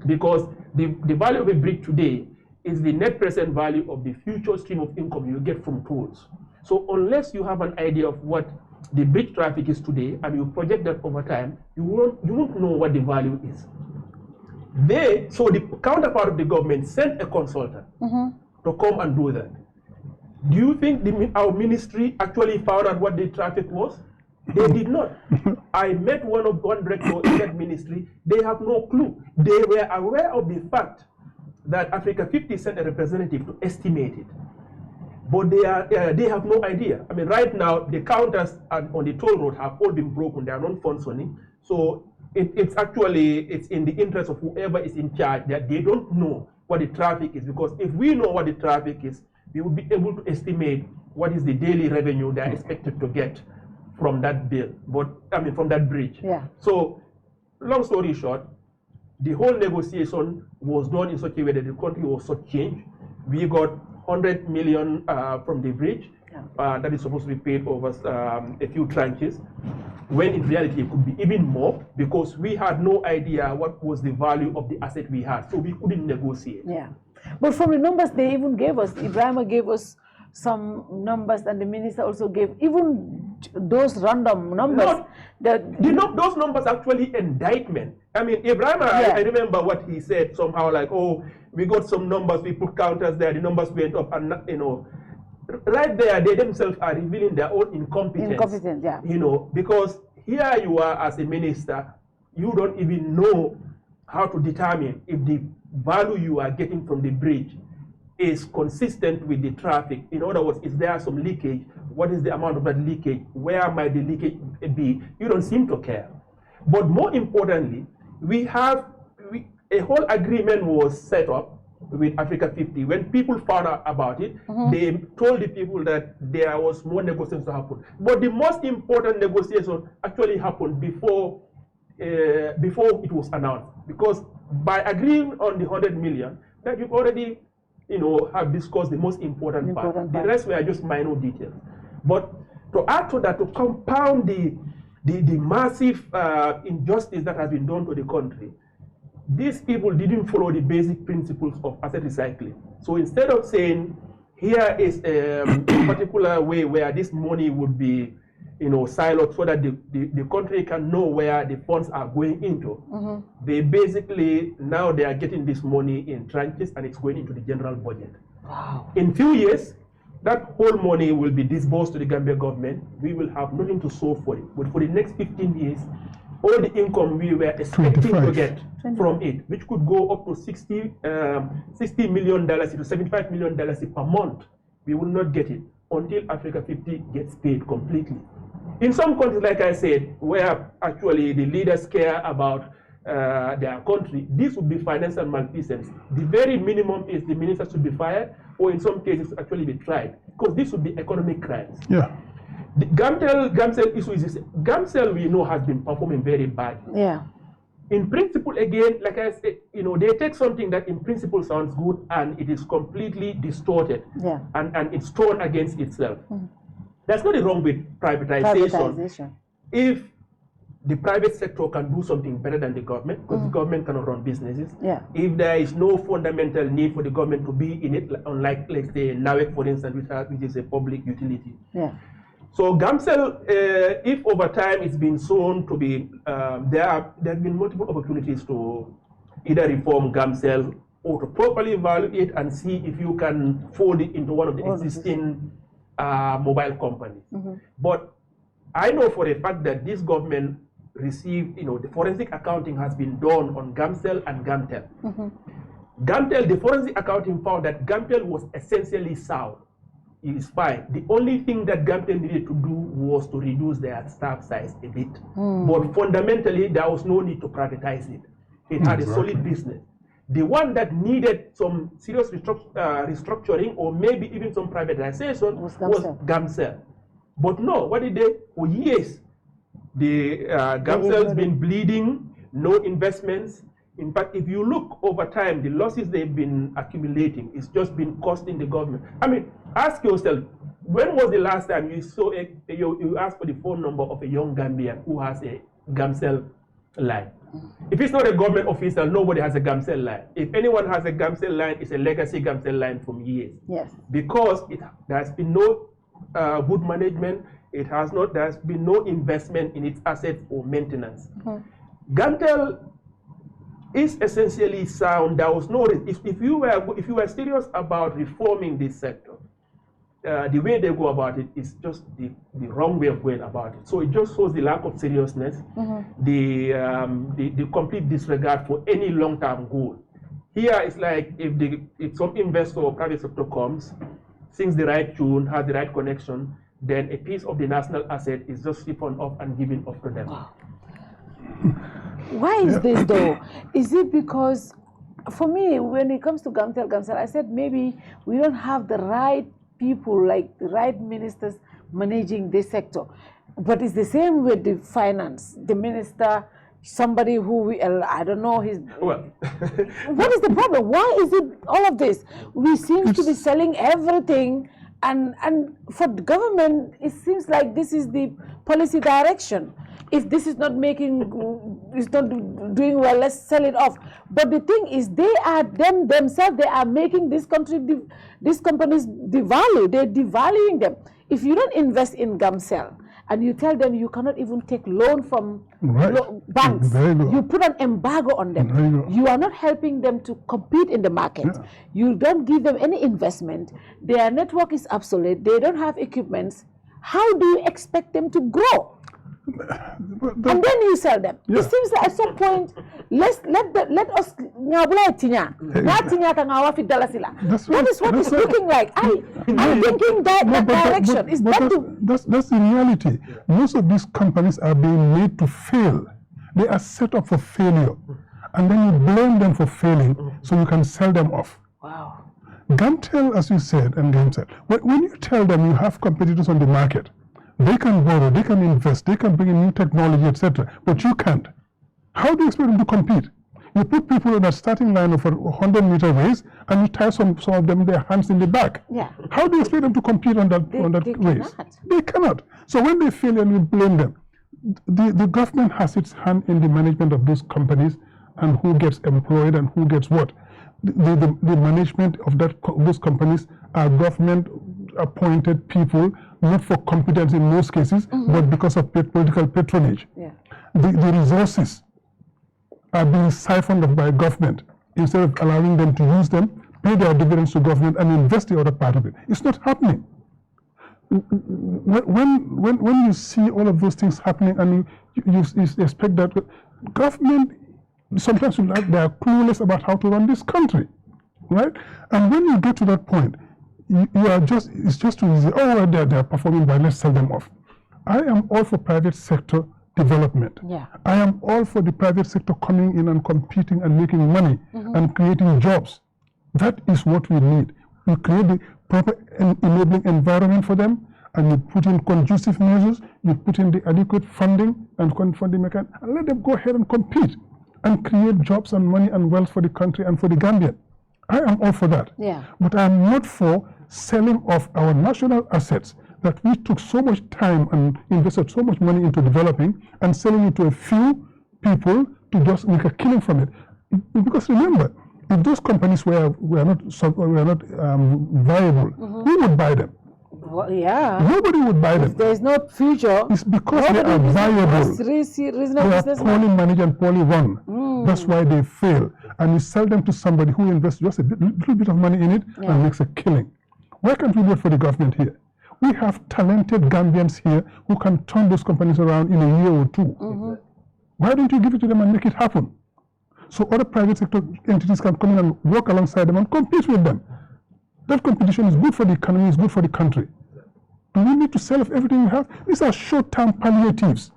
Because the value of a bridge today is the net present value of the future stream of income you get from tolls. So unless you have an idea of what the bridge traffic is today and you project that over time, you won't know what the value is. So the counterpart of the government sent a consultant to come and do that. Do you think our ministry actually found out what the traffic was? They did not. I met one director in that ministry. They have no clue. They were aware of the fact that Africa 50 sent a representative to estimate it, but they have no idea. I mean, right now the counters on the toll road have all been broken. They are not functioning. So it's in the interest of whoever is in charge that they don't know what the traffic is, because if we know what the traffic is, we will be able to estimate what is the daily revenue they are expected to get from that bill, from that bridge. Yeah. So, long story short, the whole negotiation was done in such a way that the country was shortchanged. We got 100 million from the bridge that is supposed to be paid over a few tranches, when in reality it could be even more, because we had no idea what was the value of the asset we had, so we couldn't negotiate. Yeah, but from the numbers they even gave us, Ibrahima gave us some numbers, and the minister also gave even those random numbers. No, those numbers actually indictment. I mean, Ibrahima, I remember what he said somehow, like, oh, we got some numbers, we put counters there, the numbers went up, and right there, they themselves are revealing their own incompetence. Incompetent, yeah. Because here you are as a minister, you don't even know how to determine if the value you are getting from the bridge is consistent with the traffic. In other words, is there some leakage? What is the amount of that leakage? Where might the leakage be? You don't seem to care. But more importantly, a whole agreement was set up with Africa 50. When people found out about it, they told the people that there was more negotiations to happen. But the most important negotiation actually happened before it was announced. Because by agreeing on the 100 million, that you've already have discussed the most important part. The rest were just minor details. But to add to that, to compound the massive injustice that has been done to the country, these people didn't follow the basic principles of asset recycling. So instead of saying, here is a particular way where this money would be siloed so that the country can know where the funds are going into, they basically, now they are getting this money in tranches and it's going into the general budget. Wow. In few years, that whole money will be disbursed to the Gambia government. We will have nothing to show for it. But for the next 15 years, all the income we were expecting to get from it, which could go up to $60 million to $75 million per month, we will not get it until Africa 50 gets paid completely. In some countries, like I said, where actually the leaders care about their country, this would be financial malfeasance. The very minimum is the minister should be fired, or in some cases actually be tried, because this would be economic crimes. Yeah. The Gamcel issue is this. Gamcel, we know, has been performing very badly. Yeah. In principle, again, like I said, they take something that in principle sounds good and it is completely distorted, and it's torn against itself. There's nothing wrong with privatization. If the private sector can do something better than the government, because the government cannot run businesses. If there is no fundamental need for the government to be in it, unlike, let's say, NAWEC, for instance, which is a public utility. So Gamcel, if over time it's been shown to be, there have been multiple opportunities to either reform Gamcel or to properly evaluate it and see if you can fold it into one of the existing mobile companies. But I know for a fact that this government received, the forensic accounting has been done on Gamcel and Gamtel. Gamtel, the forensic accounting found that Gamtel was essentially sound. It is fine. The only thing that Gamtel needed to do was to reduce their staff size a bit. But fundamentally, there was no need to privatize it. It had a solid business. The one that needed some serious restructuring or maybe even some privatization was Gamcel. But no, what did they? For years, the Gamcel's been bleeding, no investments. In fact, if you look over time, the losses they've been accumulating, it's just been costing the government. I mean, ask yourself, when was the last time you saw you asked for the phone number of a young Gambian who has a Gamcel line? If it's not a government official, nobody has a Gamcel line. If anyone has a Gamcel line, it's a legacy Gamcel line from years. Because there has been no good management, there's been no investment in its assets or maintenance. Gamtel is essentially sound. There was no, if you were serious about reforming this sector, the way they go about it is just the wrong way of going about it. So it just shows the lack of seriousness, the complete disregard for any long-term goal. Here it's like if some investor or private sector comes, sings the right tune, has the right connection, then a piece of the national asset is just siphoned off and given off to them. Why is this though? Is it because, for me, when it comes to Gamcel, I said maybe we don't have the right people, like the right ministers managing this sector. But it's the same with the finance. The minister, somebody who I don't know his. Well, what is the problem? Why is it all of this? We seem to be selling everything, and for the government, it seems like this is the policy direction. If this is not it's not doing well, let's sell it off. But the thing is, they are themselves, they are making this country, these companies devalue. They're devaluing them. If you don't invest in Gamcel and you tell them you cannot even take loan from banks, you put an embargo on them. You are not helping them to compete in the market. You don't give them any investment. Their network is obsolete. They don't have equipments. How do you expect them to grow? And then you sell them. It seems that at some point, let us that is what it's looking like. I'm thinking that direction. That's the reality. Most of these companies are being made to fail. They are set up for failure. And then you blame them for failing so you can sell them off. Wow. Gamtel, as you said, and Gamcel, when you tell them you have competitors on the market, they can borrow, they can invest, they can bring in new technology, etc. But you can't. How do you expect them to compete? You put people in a starting line of a 100-meter race, and you tie some of them their hands in the back. How do you expect them to compete on that race? They cannot. So when they fail and you blame them, the government has its hand in the management of those companies and who gets employed and who gets what. The management of those companies are government-appointed people, not for competence in most cases, but because of political patronage. The resources are being siphoned off by government instead of allowing them to use them, pay their dividends to government, and invest the other part of it. It's not happening. When you see all of those things happening, and you expect that government, sometimes they are clueless about how to run this country, right? And when you get to that point, it's just too easy. Oh, they're performing well, let's sell them off. I am all for private sector development. Yeah. I am all for the private sector coming in and competing and making money and creating jobs. That is what we need. We create the proper enabling environment for them, and you put in conducive measures, you put in the adequate funding and funding mechanism, and let them go ahead and compete and create jobs and money and wealth for the country and for the Gambian. I am all for that. Yeah. But I am not for selling off our national assets that we took so much time and invested so much money into developing and selling it to a few people to just make a killing from it. Because remember, if those companies were not viable, who would buy them? Well, yeah. Nobody would buy them. If there is no future. It's because they are viable. They are poorly managed and poorly run. That's why they fail. And you sell them to somebody who invests just a little bit of money in it and makes a killing. Why can't we do it for the government here? We have talented Gambians here who can turn those companies around in a year or two. Why don't you give it to them and make it happen? So other private sector entities can come in and work alongside them and compete with them. That competition is good for the economy, is good for the country. Do we need to sell off everything we have? These are short-term palliatives.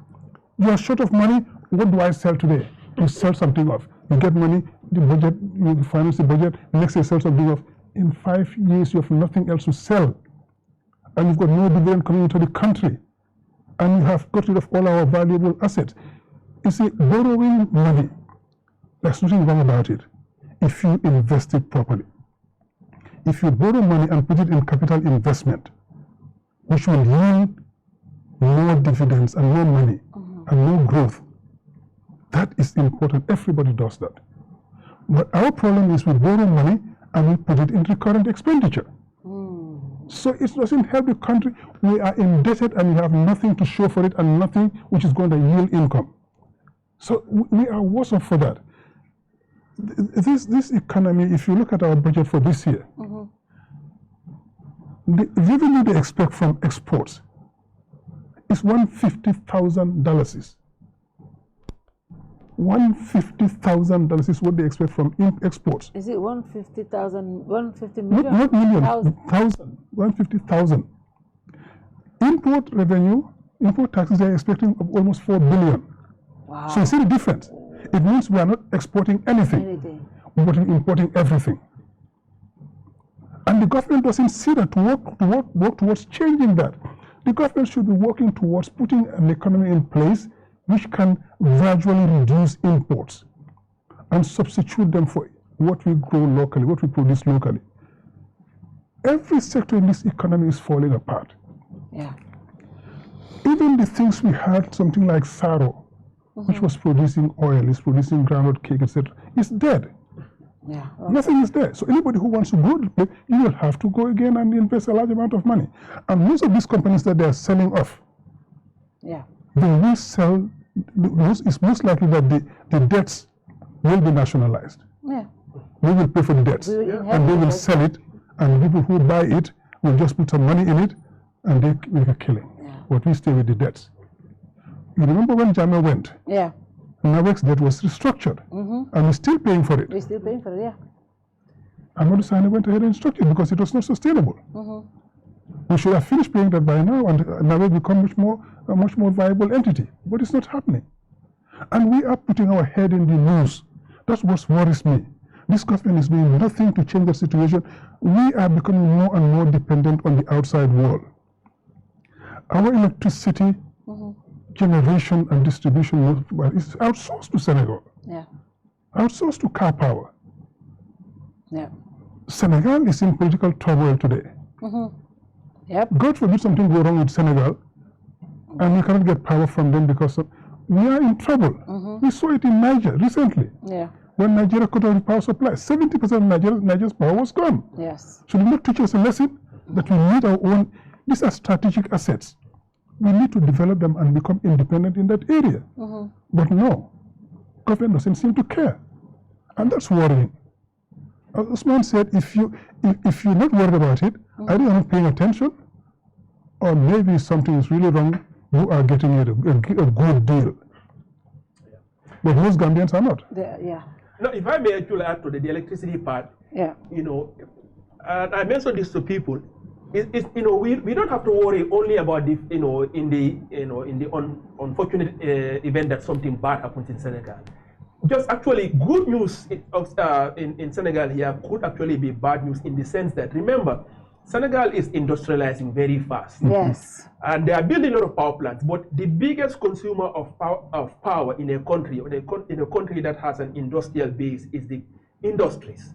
You are short of money, what do I sell today? You sell something off. You get money, the budget, you finance the budget, next year sell something off. In 5 years, you have nothing else to sell. And you've got no dividend coming into the country. And you have got rid of all our valuable assets. You see, borrowing money, there's nothing wrong about it if you invest it properly. If you borrow money and put it in capital investment, which will yield more dividends and more money and more growth, that is important. Everybody does that. But our problem is we borrow money and we put it in recurrent expenditure. So it doesn't help the country. We are indebted and we have nothing to show for it and nothing which is going to yield income. So we are worse off for that. This economy, if you look at our budget for this year, the revenue they expect from exports is $150,000. $150,000 is what they expect from exports. Is it 150,000, 150 million? Not million, 150,000. Import revenue, import taxes, they are expecting of almost 4 billion. Wow. So you see the difference. It means we are not exporting anything. But we're importing everything. And the government doesn't see that to work towards changing that. The government should be working towards putting an economy in place which can gradually reduce imports and substitute them for what we grow locally, what we produce locally. Every sector in this economy is falling apart. Yeah. Even the things we had, something like Saro, which was producing oil, is producing groundnut cake, etc., is dead. Yeah. Nothing is there. So anybody who wants to grow the place, you will have to go again and invest a large amount of money. And most of these companies that they are selling off, they will sell, it's most likely that the debts will be nationalized. Yeah. We will pay for the debts and they will sell it, and people who buy it will just put some money in it and they make a killing. But we stay with the debts. You remember when Jama went? Yeah. NAWEC's debt was restructured, and we're still paying for it. We're still paying for it, yeah. And Modusani went ahead and restructured because it was not sustainable. We should have finished paying that by now, and NAWEC become a much more viable entity. But it's not happening. And we are putting our head in the noose. That's what worries me. This government is doing nothing to change the situation. We are becoming more and more dependent on the outside world. Our electricity generation and distribution is outsourced to Senegal. Yeah. Outsourced to car power. Yeah. Senegal is in political turmoil today. Yep. God forbid something go wrong with Senegal, and we cannot get power from them because we are in trouble. We saw it in Niger recently. Yeah. When Nigeria cut off the power supply, 70% of Nigeria's power was gone. Yes. So did not teach us a lesson that we need our own. These are strategic assets. We need to develop them and become independent in that area. But no, government doesn't seem to care, and that's worrying. As Ousman said, if you're not worried about it, either you're not paying attention, or maybe something is really wrong. You are getting a good deal. But most Gambians are not. No, if I may actually add to the electricity part, Yeah. you know, I mentioned this to people. we don't have to worry only about the in the unfortunate event that something bad happens in Senegal. Just actually good news in Senegal here could actually be bad news in the sense that, remember, Senegal is industrializing very fast. Yes. And they are building a lot of power plants, but the biggest consumer of power in a country, in a country that has an industrial base, is the industries.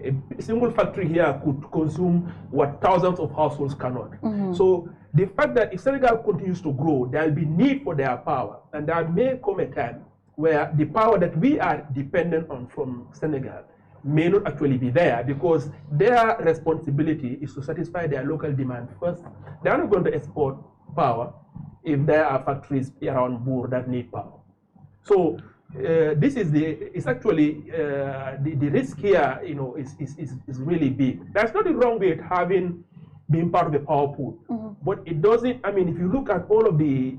A single factory here could consume what thousands of households cannot. So the fact that if Senegal continues to grow, there will be need for their power, and there may come a time where the power that we are dependent on from Senegal may not actually be there, because their responsibility is to satisfy their local demand first. They are not going to export power if there are factories around Bour that need power. So this is it's actually the risk here, is really big. There's nothing wrong with being part of a power pool, but it doesn't. I mean, if you look at all of the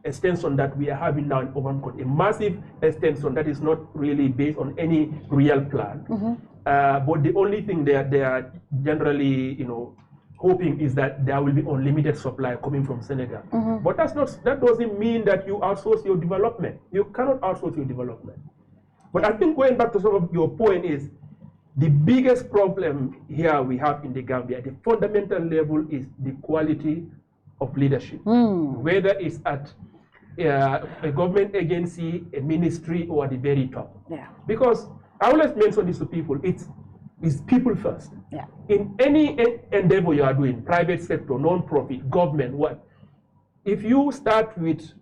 extension that we are having now in Oban Court, a massive extension that is not really based on any real plan. But the only thing they are generally, hoping is that there will be unlimited supply coming from Senegal. But that doesn't mean that you outsource your development. You cannot outsource your development. But I think going back to some of your point is, the biggest problem here we have in the Gambia, the fundamental level, is the quality of leadership, whether it's at a government agency, a ministry, or at the very top. Because I always mention this to people, it's people first. In any endeavor you are doing, private sector, non-profit, government, what? If you start with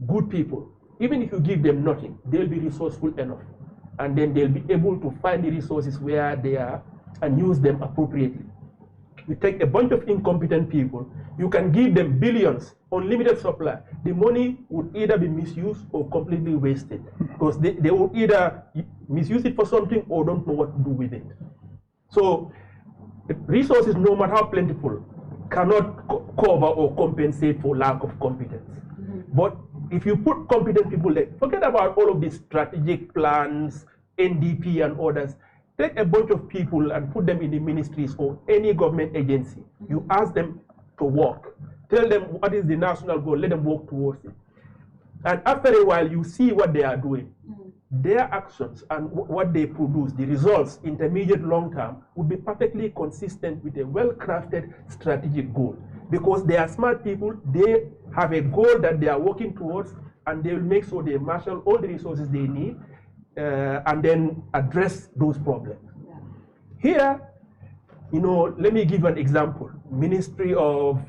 good people, even if you give them nothing, they'll be resourceful enough. And then they'll be able to find the resources where they are and use them appropriately. You take a bunch of incompetent people, you can give them billions, unlimited supply. The money would either be misused or completely wasted, because they will either misuse it for something or don't know what to do with it. So resources, no matter how plentiful, cannot cover or compensate for lack of competence. But if you put competent people there, forget about all of these strategic plans, NDP and others. Take a bunch of people and put them in the ministries or any government agency. You ask them to work. Tell them what is the national goal. Let them work towards it. And after a while, you see what they are doing. Their actions and what they produce, the results, intermediate, long term, would be perfectly consistent with a well-crafted strategic goal. Because they are smart people, they have a goal that they are working towards, and they will make sure they marshal all the resources they need, and then address those problems. Here, let me give an example. Ministry of,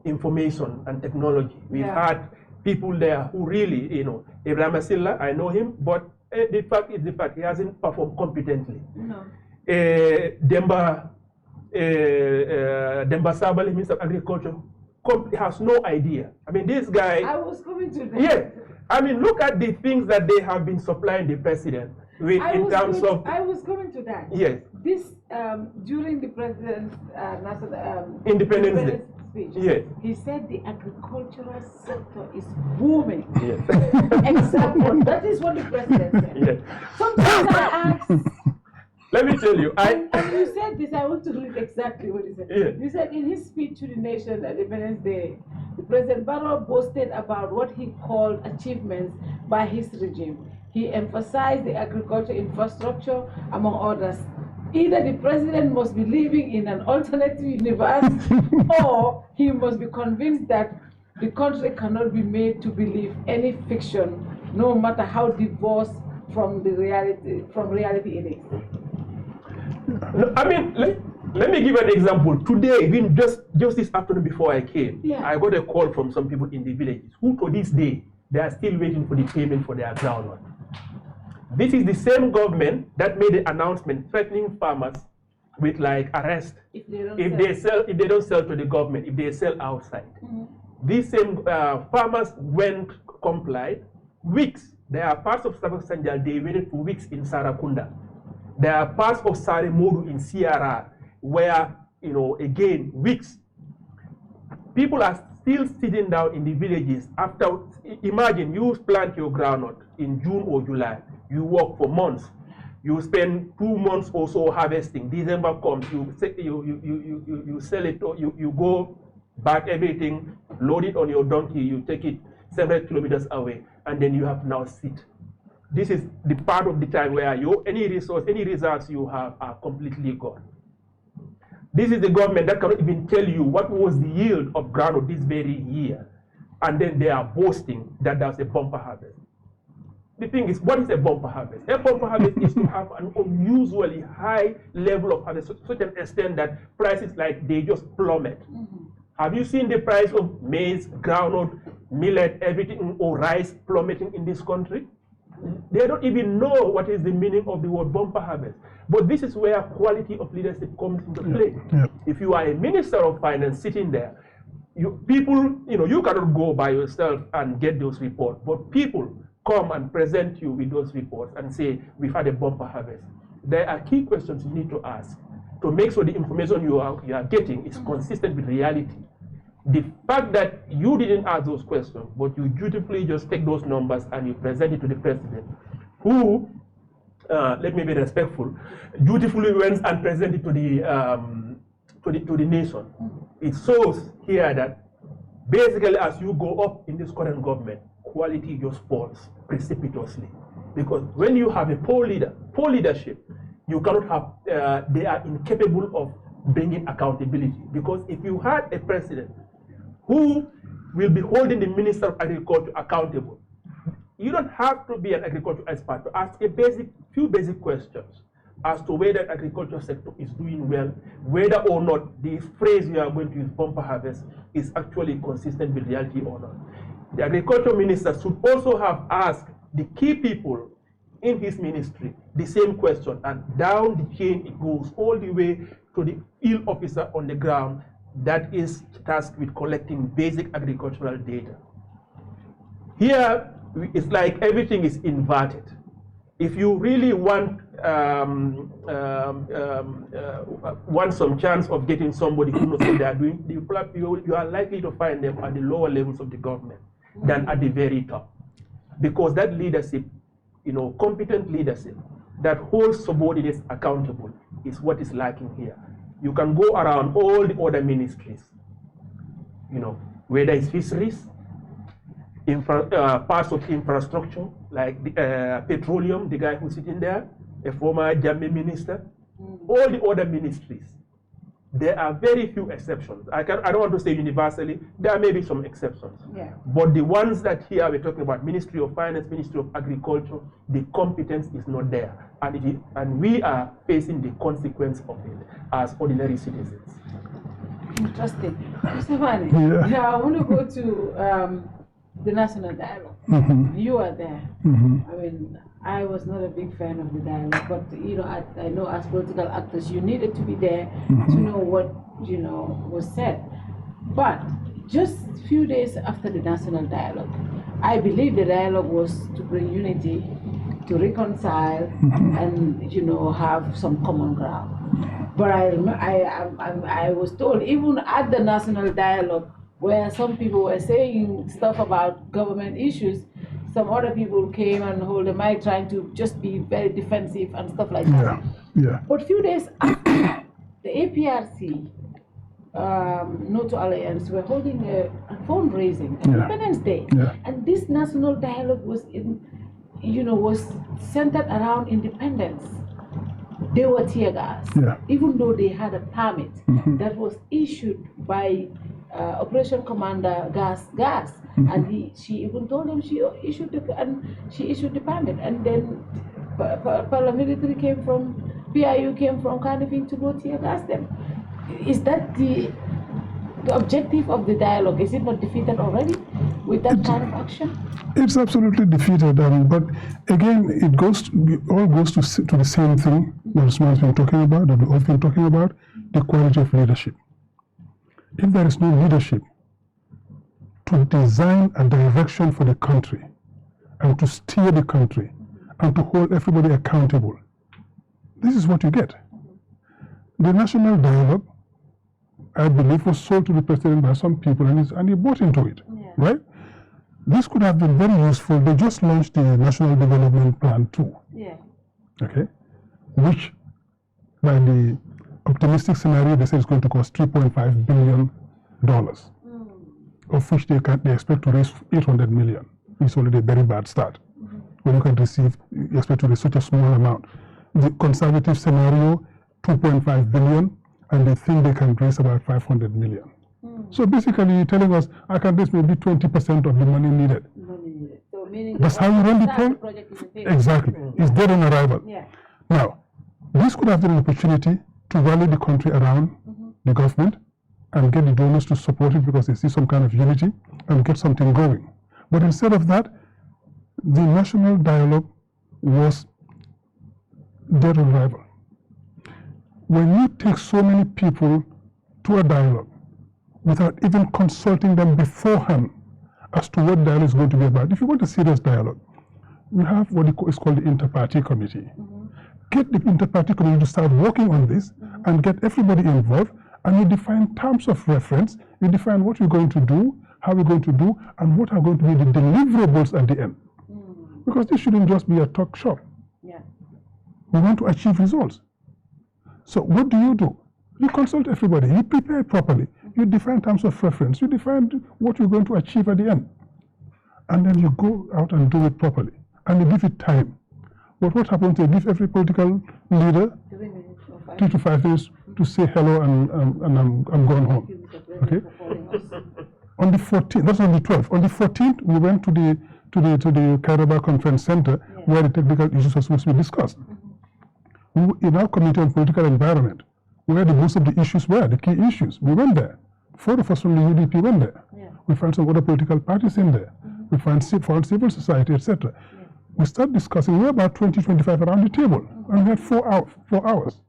Information and Technology. We've had people there who really, Ibrahim Asilla, I know him, but the fact is the fact, he hasn't performed competently. Demba Sabali, Minister of Agriculture, has no idea. I mean, this guy. I was coming to that. Yeah. I mean, look at the things that they have been supplying the president with I was coming to that. Yes. This, during the president's Independence Day speech, yes, he said the agricultural sector is booming. Yes. Exactly. That is what the president said. Yes. Sometimes I ask. Let me tell you, and you said this, I want to read exactly what he said. Yes. You said in his speech to the nation at Independence Day, the President Barrow boasted about what he called achievements by his regime. He emphasized the agriculture infrastructure, among others. Either the president must be living in an alternative universe, or he must be convinced that the country cannot be made to believe any fiction, no matter how divorced from reality it is. I mean, let me give an example. Today, even just this afternoon before I came, I got a call from some people in the villages who to this day, they are still waiting for the payment for their groundnut. This is the same government that made the announcement threatening farmers with arrest if they don't sell to the government, if they sell outside. These same farmers complied. Weeks. There are parts of Sabak Sanjal, they waited for weeks in Sarakunda. There are parts of Sare Modu in CRR where, again, weeks. People are still sitting down in the villages after, imagine you plant your groundnut in June or July. You work for months. You spend 2 months or so harvesting. December comes, you sell it, or you go back everything, load it on your donkey, you take it several kilometers away, and then you have now sit. This is the part of the time where any results you have are completely gone. This is the government that cannot even tell you what was the yield of groundnut this very year, and then they are boasting that there's a bumper harvest. The thing is, what is a bumper harvest? A bumper harvest is to have an unusually high level of harvest to such an extent that prices like they just plummet. Have you seen the price of maize, groundnut, millet, everything, or rice plummeting in this country? They don't even know what is the meaning of the word bumper harvest. But this is where quality of leadership comes into play. If you are a minister of finance sitting there, you cannot go by yourself and get those reports, but people come and present you with those reports and say, we've had a bumper harvest. There are key questions you need to ask to make sure the information you are getting is consistent with reality. The fact that you didn't ask those questions, but you dutifully just take those numbers and you present it to the president, who, let me be respectful, dutifully went and presented it to the nation. It shows here that basically as you go up in this current government, quality just falls precipitously. Because when you have a poor leadership, you cannot have, they are incapable of bringing accountability. Because if you had a president who will be holding the Minister of Agriculture accountable, you don't have to be an agriculture expert to ask a few basic questions as to whether the agriculture sector is doing well, whether or not the phrase you are going to use, bumper harvest, is actually consistent with reality or not. The agriculture minister should also have asked the key people in his ministry the same question, and down the chain it goes all the way to the field officer on the ground that is tasked with collecting basic agricultural data. Here, it's like everything is inverted. If you really want some chance of getting somebody who knows what they are doing, you are likely to find them at the lower levels of the government than at the very top. Because that leadership, competent leadership that holds subordinates accountable is what is lacking here. You can go around all the other ministries, whether it's fisheries, parts of infrastructure, like the, petroleum, the guy who's sitting there, a former Jambi minister, all the other ministries. There are very few exceptions. I don't want to say universally, there may be some exceptions. But the ones that here we're talking about, Ministry of Finance, Ministry of Agriculture, the competence is not there. And we are facing the consequence of it as ordinary citizens. Interesting. Mr. Manneh, I want to go to the national dialogue. You are there. I mean, I was not a big fan of the dialogue, but I know as political actors, you needed to be there to know what was said. But just a few days after the national dialogue, I believe the dialogue was to bring unity, to reconcile, and have some common ground. But I was told even at the national dialogue, where some people were saying stuff about government issues, some other people came and hold the mic trying to just be very defensive and stuff like that. But a few days after, the APRC, No to Alliance, were holding a fundraising, Independence Day. And this national dialogue was was centered around independence. They were tear gas, even though they had a permit that was issued by Operation Commander Gas, and she even told him she issued the permit, and then paramilitary came from PIU came from Cardiff to go tear gas them. Is that the objective of the dialogue? Is it not defeated already with that kind of action? It's absolutely defeated, but again, it all goes to the same thing that Ousman's been talking about, that we've all been talking about, the quality of leadership. If there is no leadership to design a direction for the country and to steer the country and to hold everybody accountable, this is what you get. The national dialogue, I believe, was sold to the president by some people and he bought into it, right? This could have been very useful. They just launched the National Development Plan 2. Okay? which by the optimistic scenario, they say it's going to cost $3.5 billion, of which they expect to raise 800 million. It's already a very bad start. When you can you expect to raise such a small amount. The conservative scenario, 2.5 billion, and they think they can raise about 500 million. So basically, you're telling us, I can raise maybe 20% of the money needed. So meaning that's how you run the project. Exactly. It's dead on arrival. Yeah. Now, this could have been an opportunity to rally the country around the government and get the donors to support it because they see some kind of unity and get something going. But instead of that, the national dialogue was dead on arrival. When you take so many people to a dialogue without even consulting them beforehand as to what dialogue is going to be about, if you want a serious dialogue, we have what is called the inter-party committee. Get the inter-party committee to start working on this and get everybody involved, and you define terms of reference, you define what you're going to do, how we're going to do, and what are going to be the deliverables at the end. Because this shouldn't just be a talk shop. Yeah. We want to achieve results. So what do? You consult everybody, you prepare properly, you define terms of reference, you define what you're going to achieve at the end. And then you go out and do it properly. And you give it time. But what happens, they give every political leader 3 to 5 days to say hello and I'm going home. Okay? On the 14th, that's on the 12th. On the 14th, we went to the Kairaba Conference Center where the technical issues are supposed to be discussed. In our Committee on Political Environment, where most of the issues were, the key issues, we went there. 4 of us from the UDP went there. We found some other political parties in there. We found civil society, etc. We started discussing. We were about 20-25 around the table, and we had 4 hours.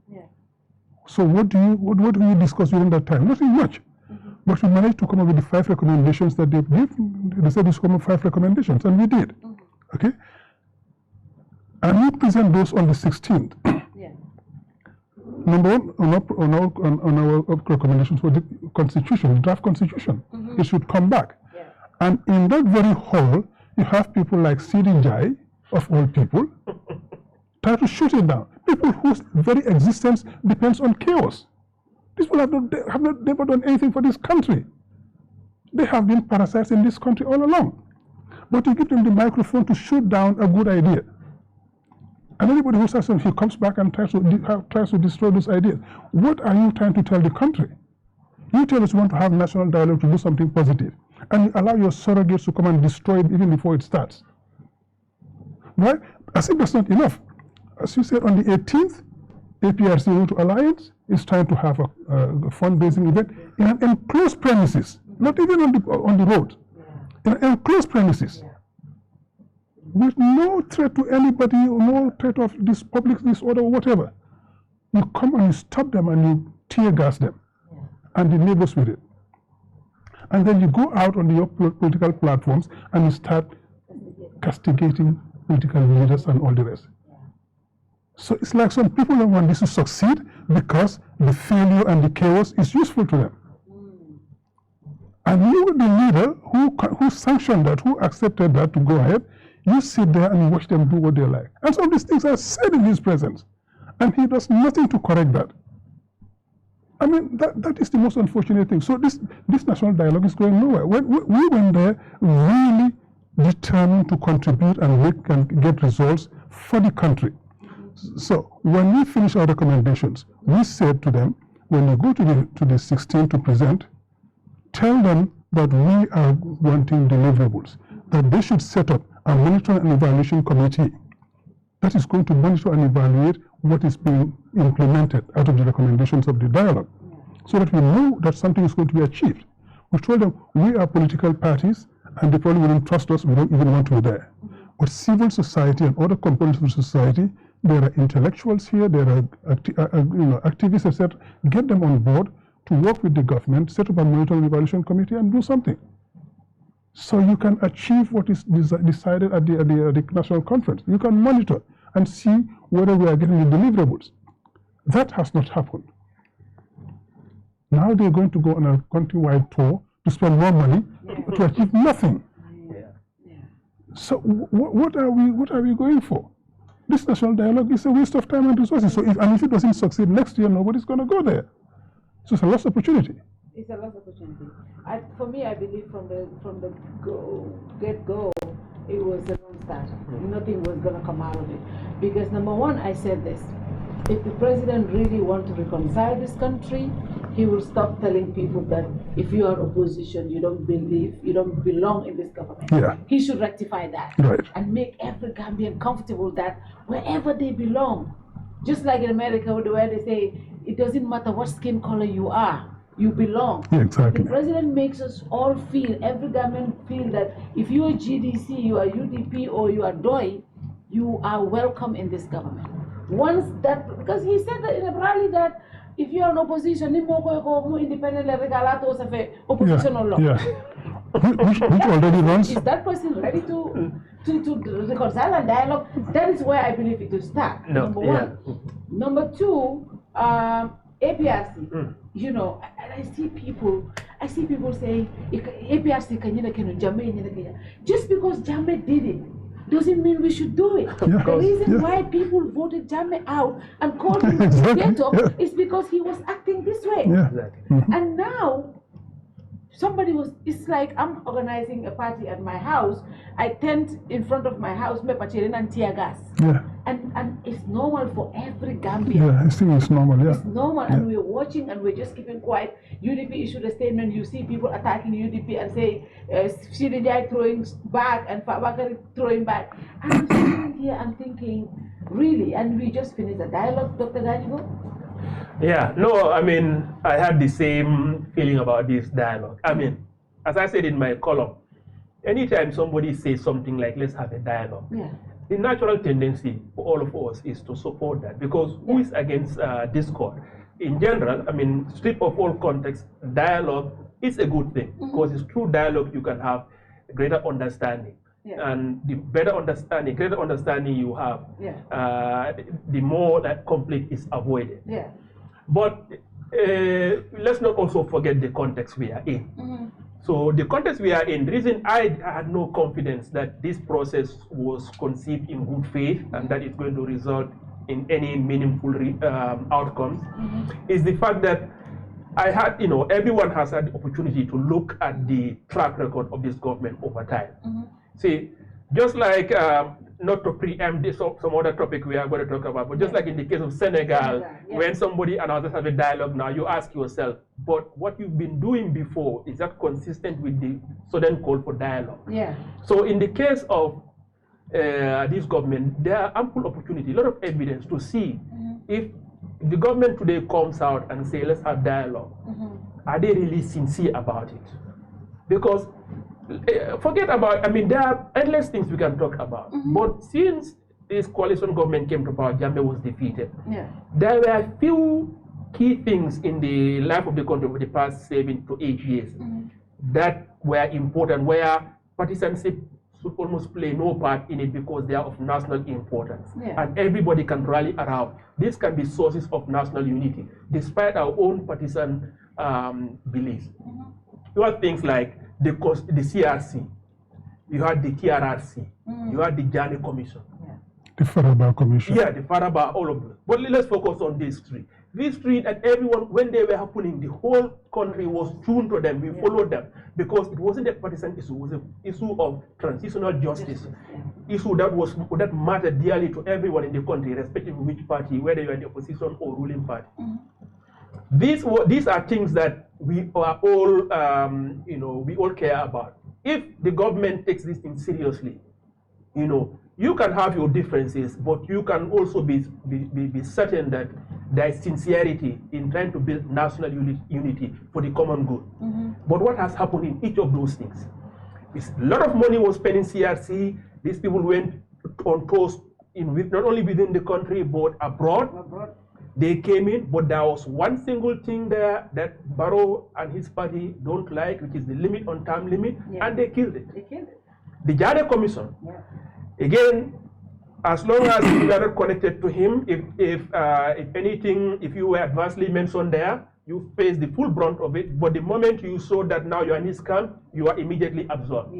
So what do we discuss during that time? Nothing much. But we managed to come up with the 5 recommendations that they gave. They said this come up 5 recommendations, and we did. Okay? And we present those on the 16th. Number one, on our recommendations for the constitution, the draft constitution. It should come back. And in that very hall, you have people like Sidi Jai, of all people, try to shoot it down. People whose very existence depends on chaos. These people have not never done anything for this country. They have been parasites in this country all along. But you give them the microphone to shoot down a good idea. And anybody who says something, he comes back and tries to destroy those ideas. What are you trying to tell the country? You tell us you want to have national dialogue to do something positive, and you allow your surrogates to come and destroy it even before it starts. Right? As if that's not enough. As you said, on the 18th, APRC Road to Alliance is trying to have a fundraising event in an enclosed premises, not even on the road, in an enclosed premises. With no threat to anybody, no threat of this public disorder or whatever. You come and you stop them and you tear gas them and the neighbors with it. And then you go out on your political platforms and you start castigating political leaders and all the rest. So it's like some people don't want this to succeed because the failure and the chaos is useful to them. And you, the leader who sanctioned that, who accepted that to go ahead, you sit there and you watch them do what they like. And some of these things are said in his presence. And he does nothing to correct that. I mean, that is the most unfortunate thing. So this national dialogue is going nowhere. We went there really determined to contribute and get results for the country. So when we finish our recommendations, we said to them, when you go to the 16th to present, tell them that we are wanting deliverables, that they should set up a monitoring and evaluation committee that is going to monitor and evaluate what is being implemented out of the recommendations of the dialogue, so that we know that something is going to be achieved. We told them we are political parties and they probably wouldn't trust us, we don't even want to be there. But civil society and other components of society, there are intellectuals here, there are activists, etc. Get them on board to work with the government, set up a monitoring and evaluation committee and do something. So you can achieve what is decided at the national conference. You can monitor and see whether we are getting the deliverables. That has not happened. Now they're going to go on a countrywide tour to spend more money to achieve nothing. So what are we going for? This national dialogue is a waste of time and resources. So if it doesn't succeed next year, nobody's going to go there. So it's a lost opportunity. It's a lost opportunity. For me, I believe from the get-go, it was a non-starter. Nothing was going to come out of it. Because number one, I said this, if the president really wants to reconcile this country, he will stop telling people that if you are opposition, you don't belong in this government. Yeah. He should rectify that. Right. And make every Gambian comfortable that wherever they belong, just like in America where they say, it doesn't matter what skin color you are, you belong. Yeah, exactly. The president makes us all feel, every Gambian feel that if you are GDC, you are UDP, or you are DOI, you are welcome in this government. Once that, because he said that in a rally that if you are an opposition, independent opposition or law. Yeah. Which already runs. Is that person ready to reconcile and dialogue? That is where I believe it will start. No, Number one. Number two, APRC. You know, and I see people saying APRC just because Jammeh did it doesn't mean we should do it. Yeah. The reason why people voted Jammeh out and called him a dictator is because he was acting this way. Yeah. And now it's like I'm organizing a party at my house. I tent in front of my house, and tear gas. Yeah. And it's normal for every Gambian. Yeah, I think it's normal, yeah. It's normal, and we're watching and we're just keeping quiet. UDP issued a statement. You see people attacking UDP and say, Sidijai throwing back and Fabakari throwing back. And I'm sitting here and thinking, really? And we just finished a dialogue, Dr. Gajigo? Yeah, no, I mean, I had the same feeling about this dialogue. I mean, as I said in my column, anytime somebody says something like, let's have a dialogue, the natural tendency for all of us is to support that, because who is against discord? In general, I mean, strip of all context, dialogue is a good thing, because it's through dialogue you can have greater understanding. And the greater understanding you have, the more that conflict is avoided. But let's not also forget the context we are in. So the context we are in, the reason I had no confidence that this process was conceived in good faith and that it's going to result in any meaningful outcomes is the fact that I had, everyone has had the opportunity to look at the track record of this government over time. See, just like, not to preempt some other topic we are going to talk about, but just like in the case of Senegal, when somebody announces have a dialogue now, you ask yourself, but what you've been doing before, is that consistent with the sudden call for dialogue? So in the case of this government, there are ample opportunity, a lot of evidence to see if the government today comes out and say, let's have dialogue, are they really sincere about it? Because forget about, I mean, there are endless things we can talk about. But since this coalition government came to power, Jammeh was defeated. There were few key things in the life of the country over the past 7 to 8 years that were important, where partisanship should almost play no part in it because they are of national importance. And everybody can rally around. This can be sources of national unity, despite our own partisan beliefs. You have things like the CRC, you had the TRRC, you had the Jani Commission. The Faraba Commission. Yeah, the Faraba, all of them. But let's focus on these three. These three, and everyone, when they were happening, the whole country was tuned to them. We followed them because it wasn't a partisan issue, it was an issue of transitional justice. Issue that mattered dearly to everyone in the country, irrespective of which party, whether you're in the opposition or ruling party. These are things that we are all, we all care about. If the government takes this thing seriously, you can have your differences, but you can also be certain that there is sincerity in trying to build national unity for the common good. But what has happened in each of those things is a lot of money was spent in CRC. These people went on tours not only within the country, but abroad. They came in, but there was one single thing there that Barrow and his party don't like, which is the limit on term limit, and they killed it. The Jade Commission, again, as long as you are not connected to him, if anything, if you were adversely mentioned there, you face the full brunt of it. But the moment you saw that now you are in his camp, you are immediately absorbed.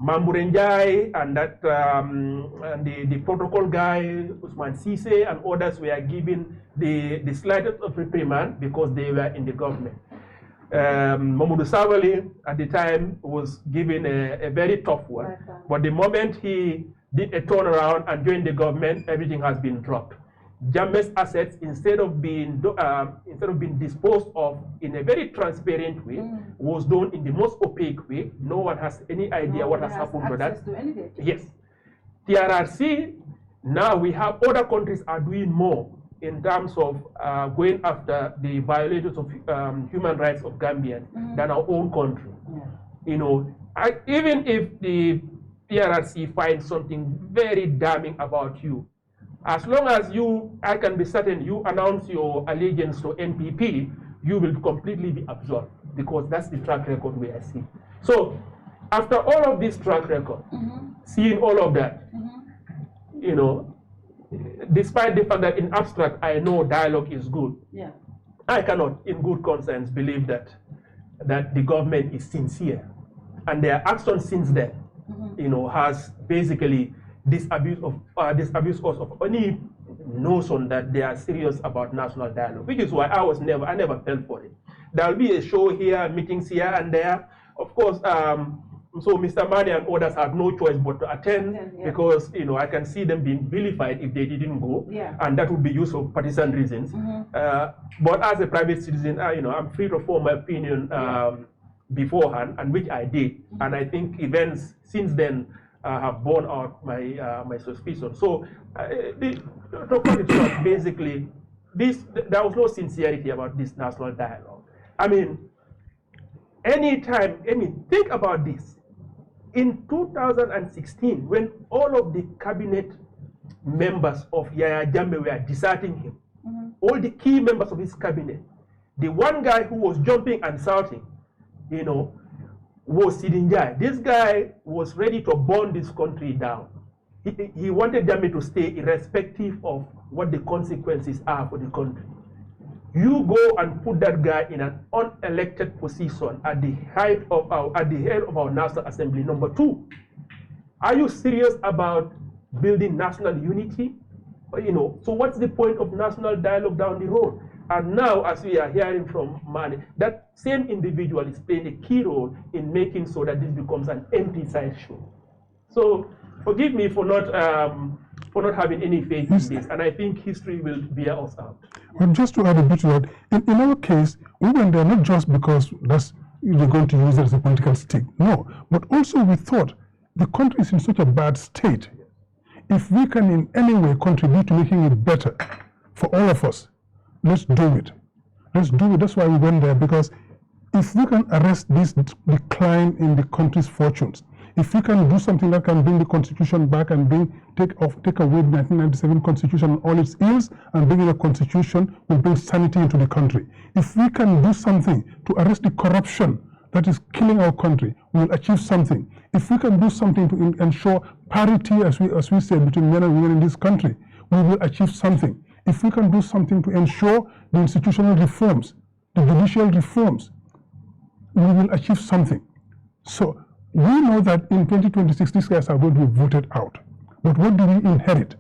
Mamburenjai and that and the protocol guy, Ousman Sise, and others were given the slightest of reprimand because they were in the government. Mamadou Sabali at the time was given a very tough one, but the moment he did a turnaround and joined the government, everything has been dropped. Jammeh's assets, instead of being disposed of in a very transparent way, was done in the most opaque way. No one has any idea what has happened to that. Yes. TRRC, now we have other countries are doing more in terms of going after the violators of human rights of Gambians than our own country. You know, even if the TRRC finds something very damning about you, as long as I can be certain you announce your allegiance to NPP, you will completely be absolved, because that's the track record we are seeing. So after all of this track record, seeing all of that, you know, despite the fact that in abstract I know dialogue is good, I cannot in good conscience believe that the government is sincere, and their action since then, you know, has basically disabuse us of any notion that they are serious about national dialogue, which is why I never fell for it. There will be a show here, meetings here and there. Of course, so Mr. Manneh and others have no choice but to attend, because, you know, I can see them being vilified if they didn't go, and that would be used for partisan reasons. But as a private citizen, you know, I'm free to form my opinion beforehand, and which I did. And I think events since then have borne out my suspicion. So, to cut it short, basically, there was no sincerity about this national dialogue. I mean, think about this. In 2016, when all of the cabinet members of Yaya Jammeh were deserting him, all the key members of his cabinet, the one guy who was jumping and shouting, you know, was Sidinjai. This guy was ready to burn this country down. He wanted Jammeh to stay irrespective of what the consequences are for the country. You go and put that guy in an unelected position at the head of our National Assembly. Number two, are you serious about building national unity? You know, so what's the point of national dialogue down the road? And now, as we are hearing from Manneh, that same individual is playing a key role in making so that this becomes an empty sideshow. So forgive me for not having any faith in this, and I think history will bear us out. Well, just to add a bit to that, in our case, we went there not just because you're going to use it as a political stick, no, but also we thought the country is in such a bad state. If we can in any way contribute to making it better for all of us, let's do it. Let's do it. That's why we went there, because if we can arrest this decline in the country's fortunes, if we can do something that can bring the constitution back and take away the 1997 constitution and all its ills and bring in a constitution will bring sanity into the country. If we can do something to arrest the corruption that is killing our country, we will achieve something. If we can do something to ensure parity, as we say, between men and women in this country, we will achieve something. If we can do something to ensure the institutional reforms, the judicial reforms, we will achieve something. So we know that in 2026, these guys are going to be voted out. But what do we inherit?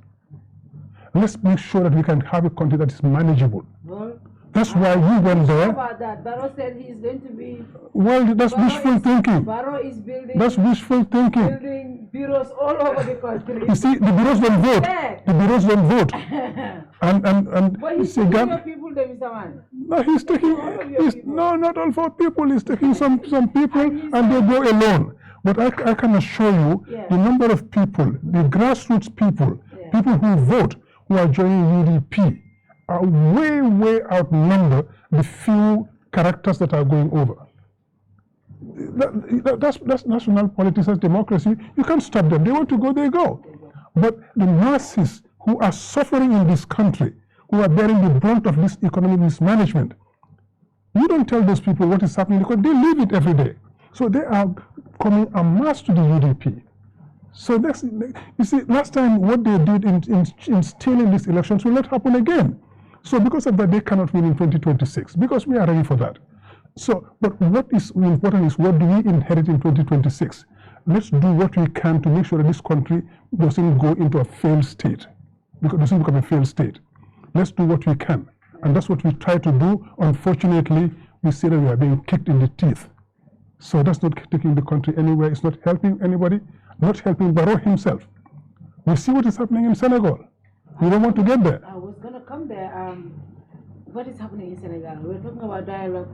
Let's make sure that we can have a country that is manageable. Well, that's why we went there. How about that? Barrow said he is going to be... Well, that's wishful thinking. Barrow is building... That's wishful thinking. Building bureaus all over the country. You see, the bureaus don't vote. The bureaus don't vote. and but he's taking your people, Mr. Manneh. No, he's taking... No, not all 4 people. He's taking some people and they go alone. But I can assure you, the number of people, the grassroots people, people who vote, who are joining UDP, are way outnumber the few characters that are going over. That's national politics and democracy. You can't stop them. They want to go, they go. But the masses who are suffering in this country, who are bearing the brunt of this economic mismanagement, you don't tell those people what is happening because they live it every day. So they are coming en masse to the UDP. So that's, you see, last time what they did in stealing these elections will not happen again. So because of that, they cannot win in 2026, because we are ready for that. So, but what is important is what do we inherit in 2026? let's do what we can to make sure that this country doesn't go into a failed state, because it doesn't become a failed state. Let's do what we can. And that's what we try to do. Unfortunately, we see that we are being kicked in the teeth. So that's not taking the country anywhere. It's not helping anybody, not helping Barrow himself. We see what is happening in Senegal. We don't want to get there. I was going to come there. What is happening in Senegal? We're talking about dialogue.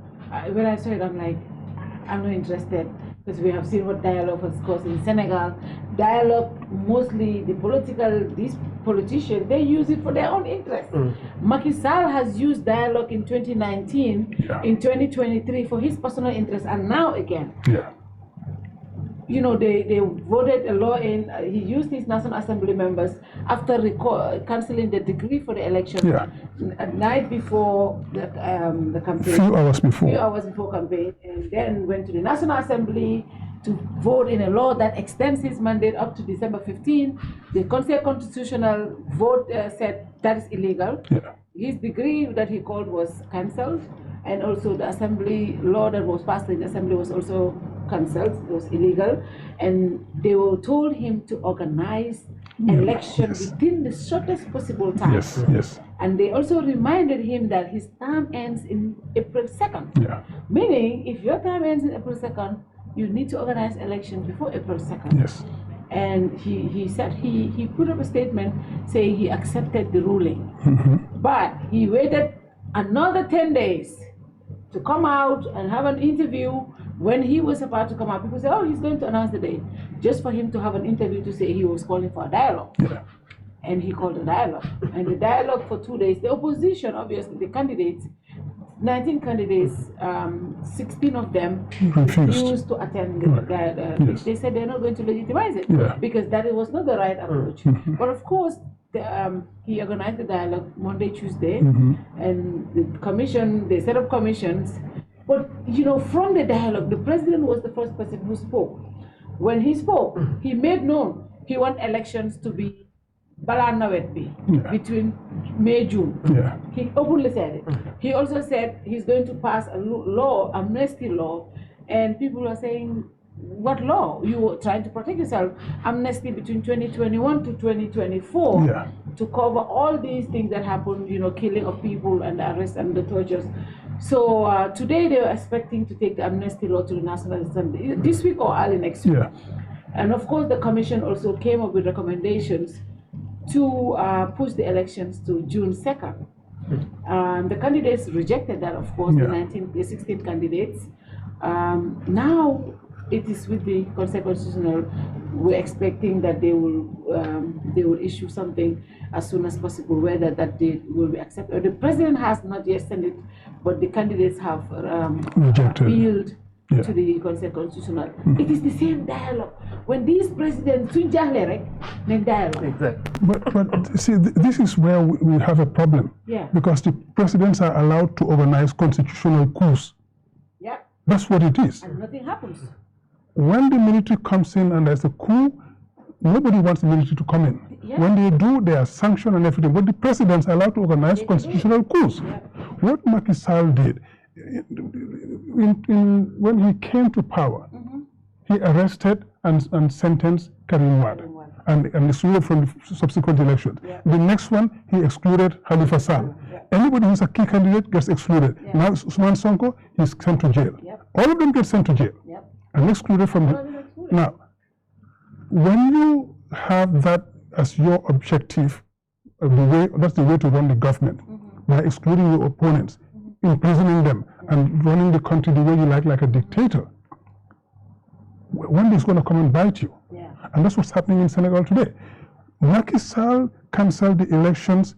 When I saw it, I'm like, I'm not interested, because we have seen what dialogue has caused in Senegal. Dialogue, mostly these politicians, they use it for their own interest. Macky Sall has used dialogue in 2019, in 2023 for his personal interest, and now again. You know, they voted a law in, he used his National Assembly members after cancelling the decree for the election at night before the campaign. Few hours before campaign, and then went to the National Assembly to vote in a law that extends his mandate up to December 15. The Conseil Constitutional vote said that is illegal. His decree that he called was cancelled, and also the assembly law that was passed in the assembly was also cancelled. It was illegal, and they were told him to organize election within the shortest possible time. And they also reminded him that his term ends in April 2nd. Meaning, if your term ends in April 2nd, you need to organize elections before April 2nd. And he said he put up a statement saying he accepted the ruling. But he waited another 10 days to come out and have an interview. When he was about to come out, people said, oh, he's going to announce the date, just for him to have an interview to say he was calling for a dialogue. And he called a dialogue. And the dialogue for 2 days, the opposition, obviously, the candidates, 19 candidates, 16 of them refused to attend the dialogue. They said they're not going to legitimize it because that was not the right approach. But of course, he organized the dialogue Monday, Tuesday, and the commission, they set up commissions. But, you know, from the dialogue, the president was the first person who spoke. When he spoke, he made known he wants elections to be between May, June. He openly said it. He also said he's going to pass a law, amnesty law, and people are saying, what law? You were trying to protect yourself. Amnesty between 2021 to 2024 to cover all these things that happened, you know, killing of people and the arrests and the tortures. So today they were expecting to take the amnesty law to the National Assembly this week or early next week. And of course, the commission also came up with recommendations to push the elections to June 2nd. The candidates rejected that, of course, the 16 candidates. Now it is with the Conseil Constitutional. We're expecting that they will issue something as soon as possible, whether that date will be accepted. The president has not yet sent it, but the candidates have appealed to the Conseil Constitutional. It is the same dialogue. When these presidents then dialogue. Exactly. But see, this is where we have a problem. Because the presidents are allowed to organize constitutional coups. That's what it is. And nothing happens. When the military comes in and there's a coup, nobody wants the military to come in. When they do, they are sanctioned and everything. But the presidents are allowed to organize constitutional coups. What Macky Sall did, when he came to power, he arrested and sentenced Karim Wade and excluded from the subsequent elections. The next one, he excluded Khalifa Sall. Anybody who's a key candidate gets excluded. Now, Ousmane Sonko is sent to jail. All of them get sent to jail and excluded from it. Now, when you have that as your objective, that's the way to run the government, by excluding your opponents, imprisoning them, and running the country the way you like a dictator. One day it's going to come and bite you. And that's what's happening in Senegal today. Macky Sall cancelled the elections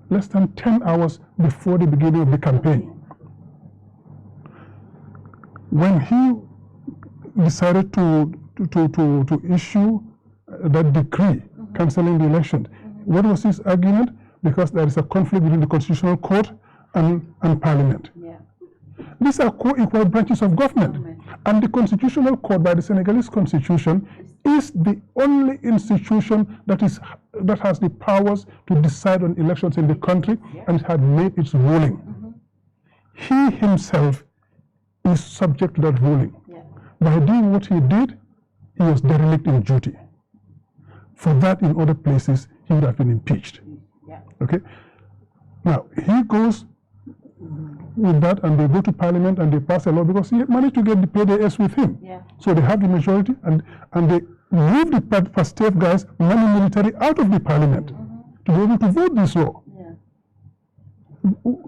less than 10 hours before the beginning of the campaign. When he decided to issue that decree cancelling the elections, what was his argument? Because there is a conflict between the Constitutional Court and Parliament. These are co-equal branches of government. And the Constitutional Court, by the Senegalese Constitution, is the only institution that has the powers to decide on elections in the country, and it had made its ruling. He himself is subject to that ruling. By doing what he did, he was derelict in duty. For that, in other places, he would have been impeached. Yeah. Okay? Now, he goes with that, and they go to Parliament and they pass a law because he managed to get the PDS with him. Yeah. So they have the majority, and they move the Pastef guys, military, out of the Parliament to be able to vote this law.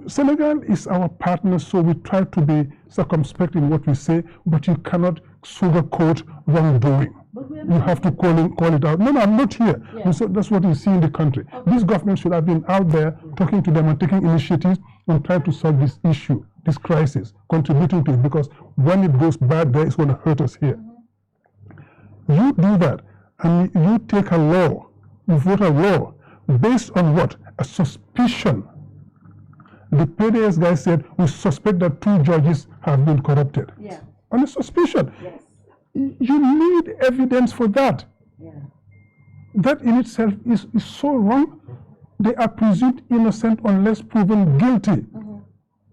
Senegal is our partner, so we try to be circumspect in what we say, but you cannot sugarcoat wrongdoing. You have to call it out. No, I'm not here. Yeah. So that's what you see in the country. Okay. This government should have been out there talking to them and taking initiatives and trying to solve this issue, this crisis, contributing to it, because when it goes bad there, it's going to hurt us here. You do that, and you take a law, you vote a law based on what? A suspicion. The PDS guy said, we suspect that 2 judges have been corrupted. Yeah. On a suspicion. Yes. You need evidence for that. Yeah. That in itself is so wrong. They are presumed innocent unless proven guilty.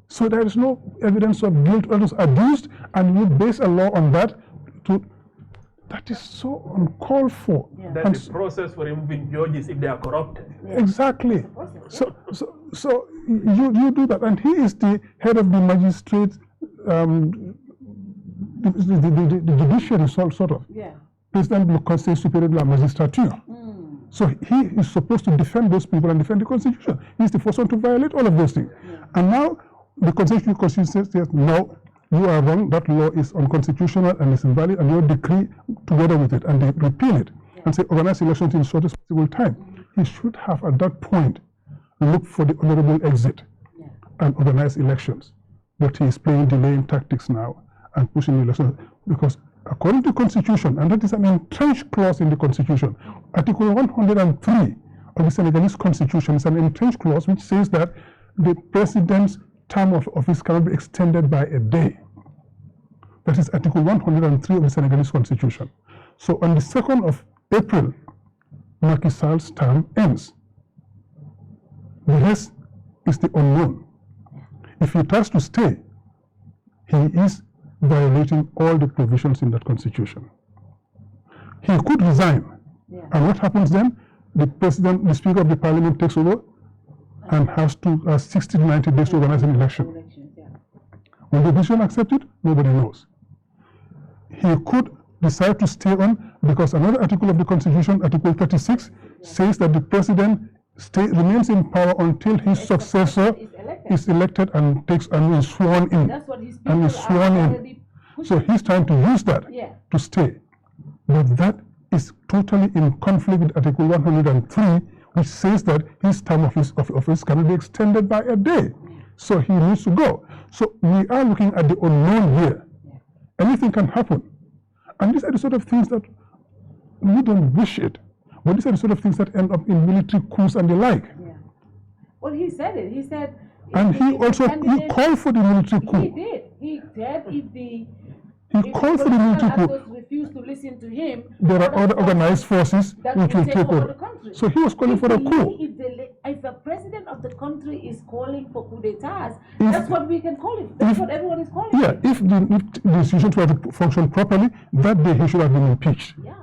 So there is no evidence of guilt or abused, and you base a law on that. That is so uncalled for. Yeah. That's the process for removing judges if they are corrupted. Yeah. Exactly. So you do that, and he is the head of the magistrate, the judiciary sort of. Yeah. President du Conseil supérieur de la magistrature. So he is supposed to defend those people and defend the Constitution. He's the first one to violate all of those things. Yeah. And now the Constitution says, no, you are wrong, that law is unconstitutional and is invalid, and your decree together with it, and they repeal it and say organize elections in the shortest possible time. He should have at that point looked for the honorable exit and organize elections. But he is playing delaying tactics now and pushing elections, because according to the Constitution, and that is an entrenched clause in the Constitution, Article 103 of the Senegalese Constitution is an entrenched clause which says that the president's term of office cannot be extended by a day. That is Article 103 of the Senegalese Constitution. So on the 2nd of April, Macky Sall's term ends. The rest is the unknown. If he tries to stay, he is violating all the provisions in that Constitution. He could resign. And what happens then? The president, the Speaker of the Parliament takes over and has to 60 to 90 days to organize an election. Will the opposition accept it? Nobody knows. He could decide to stay on, because another article of the Constitution, Article 36, says that the president remains in power until his successor is elected and is sworn in. That's what his and is sworn in. So he's trying to use that to stay. But that is totally in conflict with Article 103, which says that his term of office cannot be extended by a day. So he needs to go. So we are looking at the unknown here. Anything can happen. And these are the sort of things that we don't wish it. But these are the sort of things that end up in military coups and the like. Well, he said it. He said... And he called for the military coup. He did. He said if the... He called for the military coup. Refused to listen to him. There are other organized forces which will take over. So he was calling for a coup. If the president of the country is calling for coup d'etats, that's what we can call it. That's what everyone is calling it. If the institutions were to function properly, that day he should have been impeached. Yeah.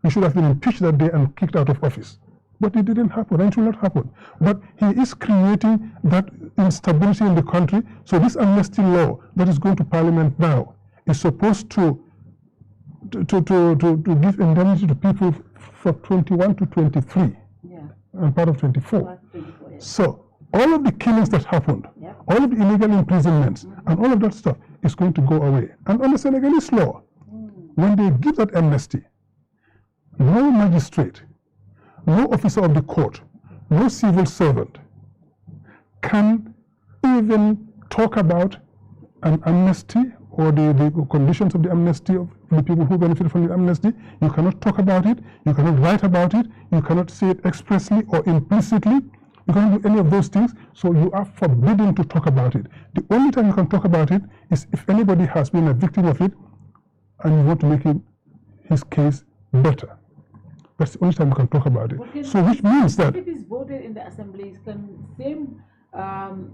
He should have been impeached that day and kicked out of office. But it didn't happen, and it will not happen. But he is creating that instability in the country. So this amnesty law that is going to Parliament now is supposed to give indemnity to people from 21 to 23 and part of 24. So all of the killings that happened, all of the illegal imprisonments, and all of that stuff is going to go away. And on the Senegalese law, when they give that amnesty, no magistrate, no officer of the court, no civil servant can even talk about an amnesty or the conditions of the amnesty of the people who benefit from the amnesty. You cannot talk about it, you cannot write about it, you cannot say it expressly or implicitly, you cannot do any of those things, so you are forbidden to talk about it. The only time you can talk about it is if anybody has been a victim of it and you want to make his case better. That's the only time you can talk about it. So which means that... If it is voted in the assemblies, can the same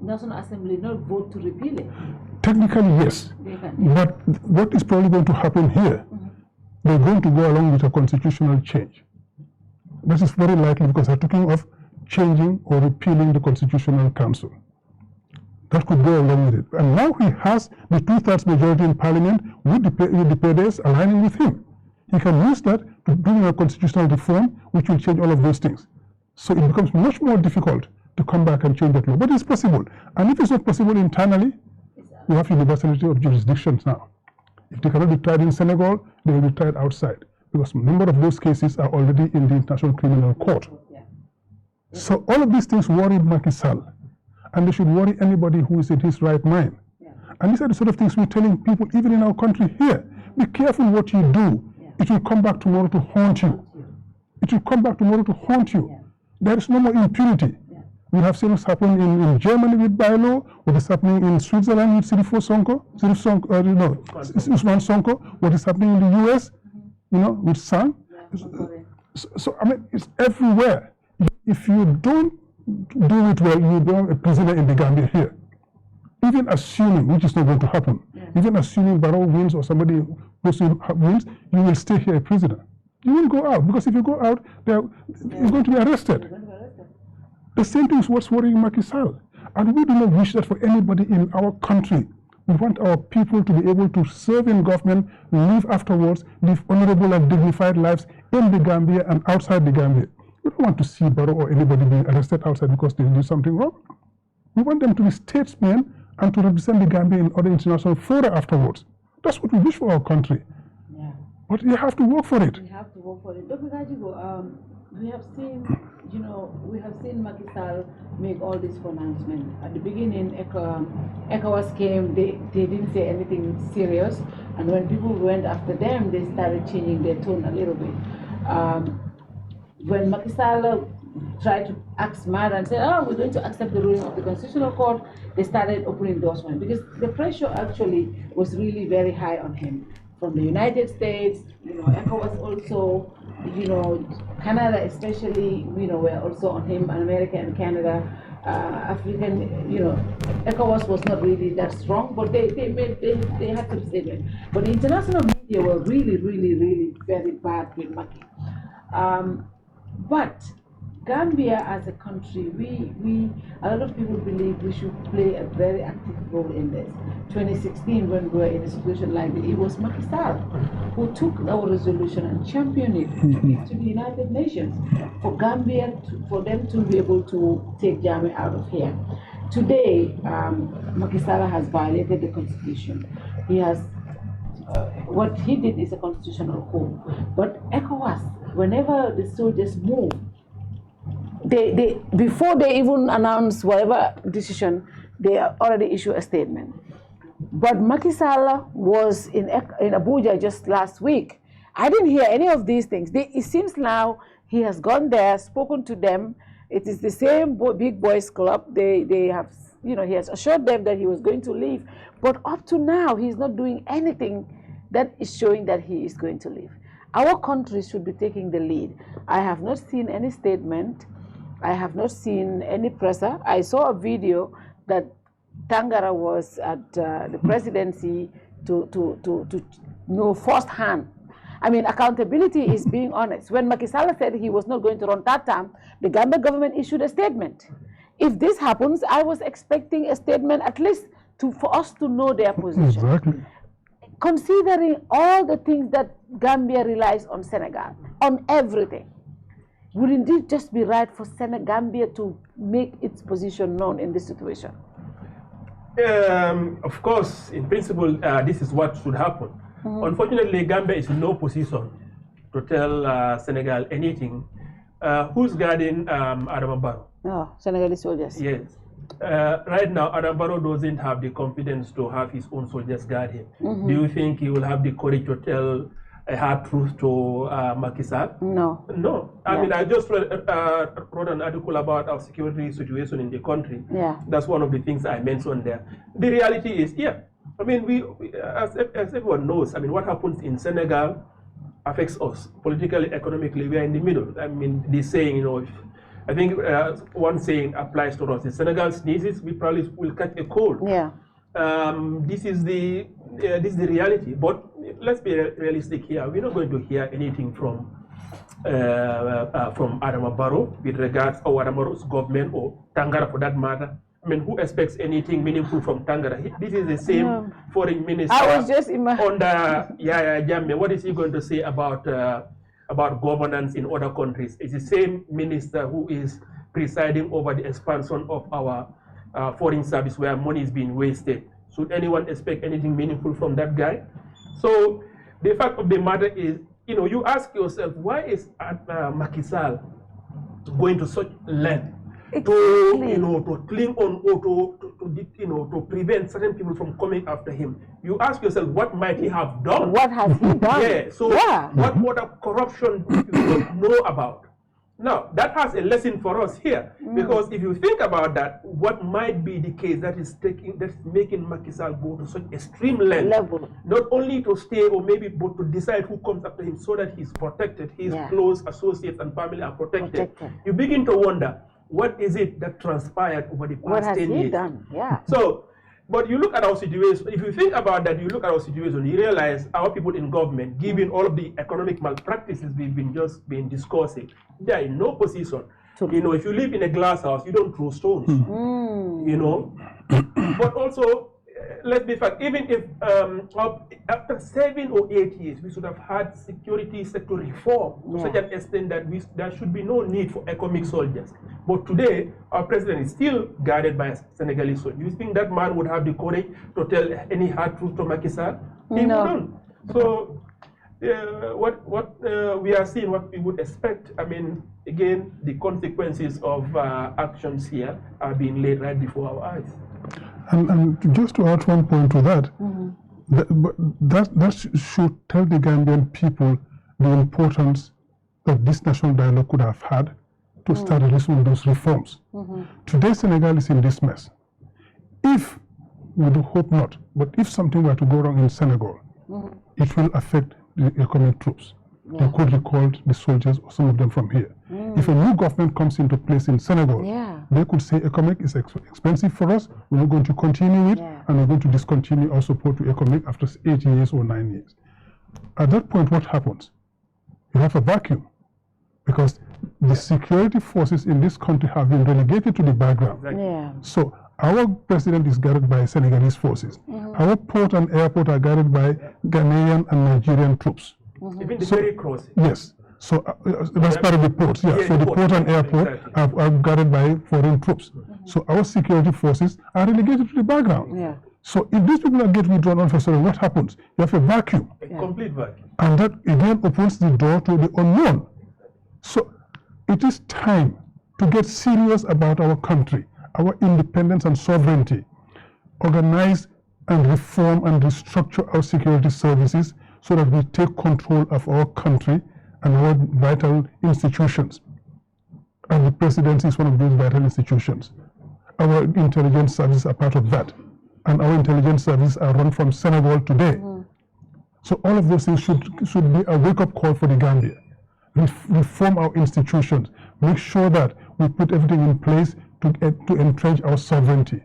National Assembly not vote to repeal it? Technically, yes. But what is probably going to happen here they're going to go along with a constitutional change. This is very likely because they're talking of changing or repealing the Constitutional Council. That could go along with it. And now he has the 2/3 majority in Parliament with the PDS aligning with him. He can use that to bring a constitutional reform which will change all of those things. So it becomes much more difficult to come back and change that law. But it's possible. And if it's not possible internally, we have universality of jurisdictions now. If they cannot be tried in Senegal, they will be tried outside, because a number of those cases are already in the International Criminal Court. So all of these things worry Macky Sall, and they should worry anybody who is in his right mind. And these are the sort of things we're telling people, even in our country here. Be careful what you do. It will come back tomorrow to haunt you. It will come back tomorrow to haunt you. There is no more impunity. We have seen what's happened in Germany with bylaw, what is happening in Switzerland with Ousman Sonko, what is happening in the US, with San. So I mean, it's everywhere. If you don't do it well, you become a prisoner in the Gambia here. Even assuming, which is not going to happen, even assuming Barrow wins or somebody wins, you will stay here a prisoner. You will go out, because if you go out, you're going to be arrested. The same thing is what's worrying Macky Sall. And we do not wish that for anybody in our country. We want our people to be able to serve in government, live afterwards, live honorable and dignified lives in the Gambia and outside the Gambia. We don't want to see Barrow or anybody being arrested outside because they do something wrong. We want them to be statesmen and to represent the Gambia in other international fora afterwards. That's what we wish for our country. Yeah. But you have to work for it. We have to work for it. Dr. Gajigo, we have seen, Macky Sall make all these pronouncements. At the beginning, ECOWAS came, they didn't say anything serious. And when people went after them, they started changing their tone a little bit. When Macky Sall tried to act smart and say, we're going to accept the ruling of the Constitutional Court, they started opening doors for him, because the pressure actually was really very high on him. From the United States, ECOWAS also, Canada especially, were also on him, and America and Canada. African, ECOWAS was not really that strong, but they had some statement. But the international media were really, really, really very bad with Macky. But Gambia as a country, a lot of people believe we should play a very active role in this. 2016, when we were in a situation like this, it was Macky Sall who took our resolution and championed it to the United Nations for Gambia, for them to be able to take Jammeh out of here. Today, Macky Sall has violated the Constitution. He has, what he did is a constitutional coup. But ECOWAS, whenever the soldiers move, they before they even announce whatever decision, they already issue a statement. But Macky Sall was in Abuja just last week. I didn't hear any of these things. It seems now he has gone there, spoken to them. It is the same big boys club. They have, he has assured them that he was going to leave. But up to now, he's not doing anything that is showing that he is going to leave. Our country should be taking the lead. I have not seen any statement. I have not seen any presser. I saw a video that Tangara was at the presidency to know firsthand. I mean, accountability is being honest. When Macky Sall said he was not going to run that term, the Gambia government issued a statement. If this happens, I was expecting a statement at least for us to know their position. Exactly. Considering all the things that Gambia relies on Senegal, on everything, wouldn't it just be right for Gambia to make its position known in this situation? Of course, in principle, this is what should happen. Unfortunately, Gambia is in no position to tell Senegal anything. Who's guarding Adama Barrow? Oh, Senegalese soldiers. Yes. Right now, Adama Barrow doesn't have the confidence to have his own soldiers guard him. Do you think he will have the courage to tell a hard truth to Macky Sall? No. No. I mean, I just wrote an article about our security situation in the country. Yeah. That's one of the things I mentioned there. The reality is, I mean, we as everyone knows, I mean, what happens in Senegal affects us politically, economically. We are in the middle. I mean, the saying, I think one saying applies to us. If Senegal sneezes, we probably will catch a cold. Yeah. This is the reality. But let's be realistic here. We're not going to hear anything from Adama Barrow with regards to Adama Barrow's government or Tangara for that matter. I mean, who expects anything meaningful from Tangara? This is the same foreign minister. I was just under Yaya Jammeh. What is he going to say about governance in other countries? It's the same minister who is presiding over the expansion of our foreign service where money is being wasted. Should anyone expect anything meaningful from that guy? So the fact of the matter is, you ask yourself, why is Macky Sall going to such length to cling on or to prevent certain people from coming after him? You ask yourself, what might he have done? What has he done? Yeah. So what other corruption do you don't know about? Now, that has a lesson for us here, because if you think about that, what might be the case that's making Macky Sall go to such extreme length, not only to stay or maybe but to decide who comes after him so that he's protected, his close associates and family are protected. You begin to wonder, what is it that transpired over the past 10 years? What has he done? Yeah. So, but you look at our situation, if you think about that, you look at our situation, you realize our people in government, given all of the economic malpractices we've been discussing, they are in no position. If you live in a glass house, you don't throw stones, But also, let's be fair, even if after 7 or 8 years, we should have had security sector reform to such an extent that there should be no need for economic soldiers. But today, our president is still guarded by Senegalese soldiers. You think that man would have the courage to tell any hard truth to Macky Sall? He wouldn't. So, what we are seeing, what we would expect, I mean, again, the consequences of actions here are being laid right before our eyes. And just to add one point to that, that should tell the Gambian people the importance that this national dialogue could have had to start releasing those reforms. Today, Senegal is in this mess. If, we do hope not, but if something were to go wrong in Senegal, it will affect the economic troops. They could recall the soldiers or some of them from here. If a new government comes into place in Senegal, they could say economic is expensive for us, we're not going to continue it, and we're going to discontinue our support to economic after 8 years or 9 years. At that point, what happens? You have a vacuum, because the security forces in this country have been relegated to the background. So our president is guarded by Senegalese forces. Our port and airport are guarded by Ghanaian and Nigerian troops. Even the ferry crossing. Yes. So that's part of the ports. Yeah. So the port and airport are guarded by foreign troops. So our security forces are relegated to the background. So if these people are get withdrawn all of a sudden, what happens? You have a vacuum. A complete vacuum. And that again opens the door to the unknown. So it is time to get serious about our country, our independence and sovereignty, organize and reform and restructure our security services so that we take control of our country and our vital institutions. And the presidency is one of those vital institutions. Our intelligence services are part of that. And our intelligence services are run from Senegal today. So all of those things should be a wake-up call for the Gambia. Reform our institutions. Make sure that we put everything in place to entrench our sovereignty.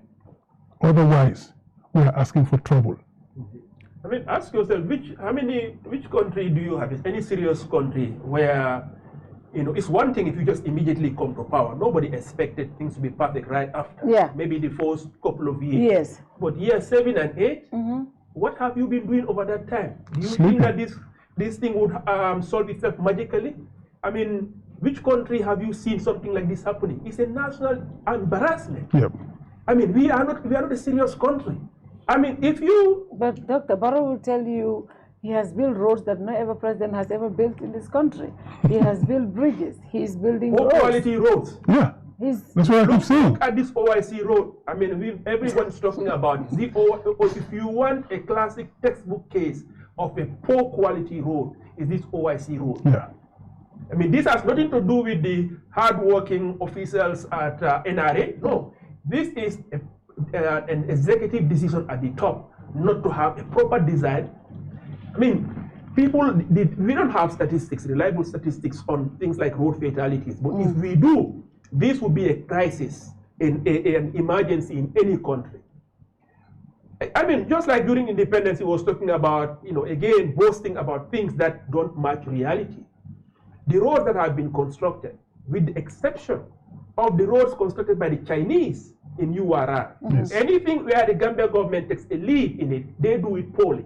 Otherwise, we are asking for trouble. I mean, ask yourself, which country do you have? Is any serious country where, it's one thing if you just immediately come to power. Nobody expected things to be perfect right after. Maybe the first couple of years. But years 7 and 8, what have you been doing over that time? Do you think that this thing would solve itself magically? I mean, which country have you seen something like this happening? It's a national embarrassment. I mean, we are not a serious country. I mean, But Dr. Barrow will tell you he has built roads that no other president has ever built in this country. He has built bridges. He is building roads. Quality roads. That's what I keep saying. Look at this OIC road. I mean, everyone's talking about it. If you want a classic textbook case of a poor quality road, is this OIC road. I mean, this has nothing to do with the hard-working officials at NRA. No, this is an executive decision at the top not to have a proper design. I mean, we don't have statistics, reliable statistics on things like road fatalities, but if we do, this would be a crisis, an emergency in any country. I mean, just like during independence, he was talking about, again, boasting about things that don't match reality. The roads that have been constructed, with the exception of the roads constructed by the Chinese in URR, anything where the Gambia government takes a lead in it, they do it poorly.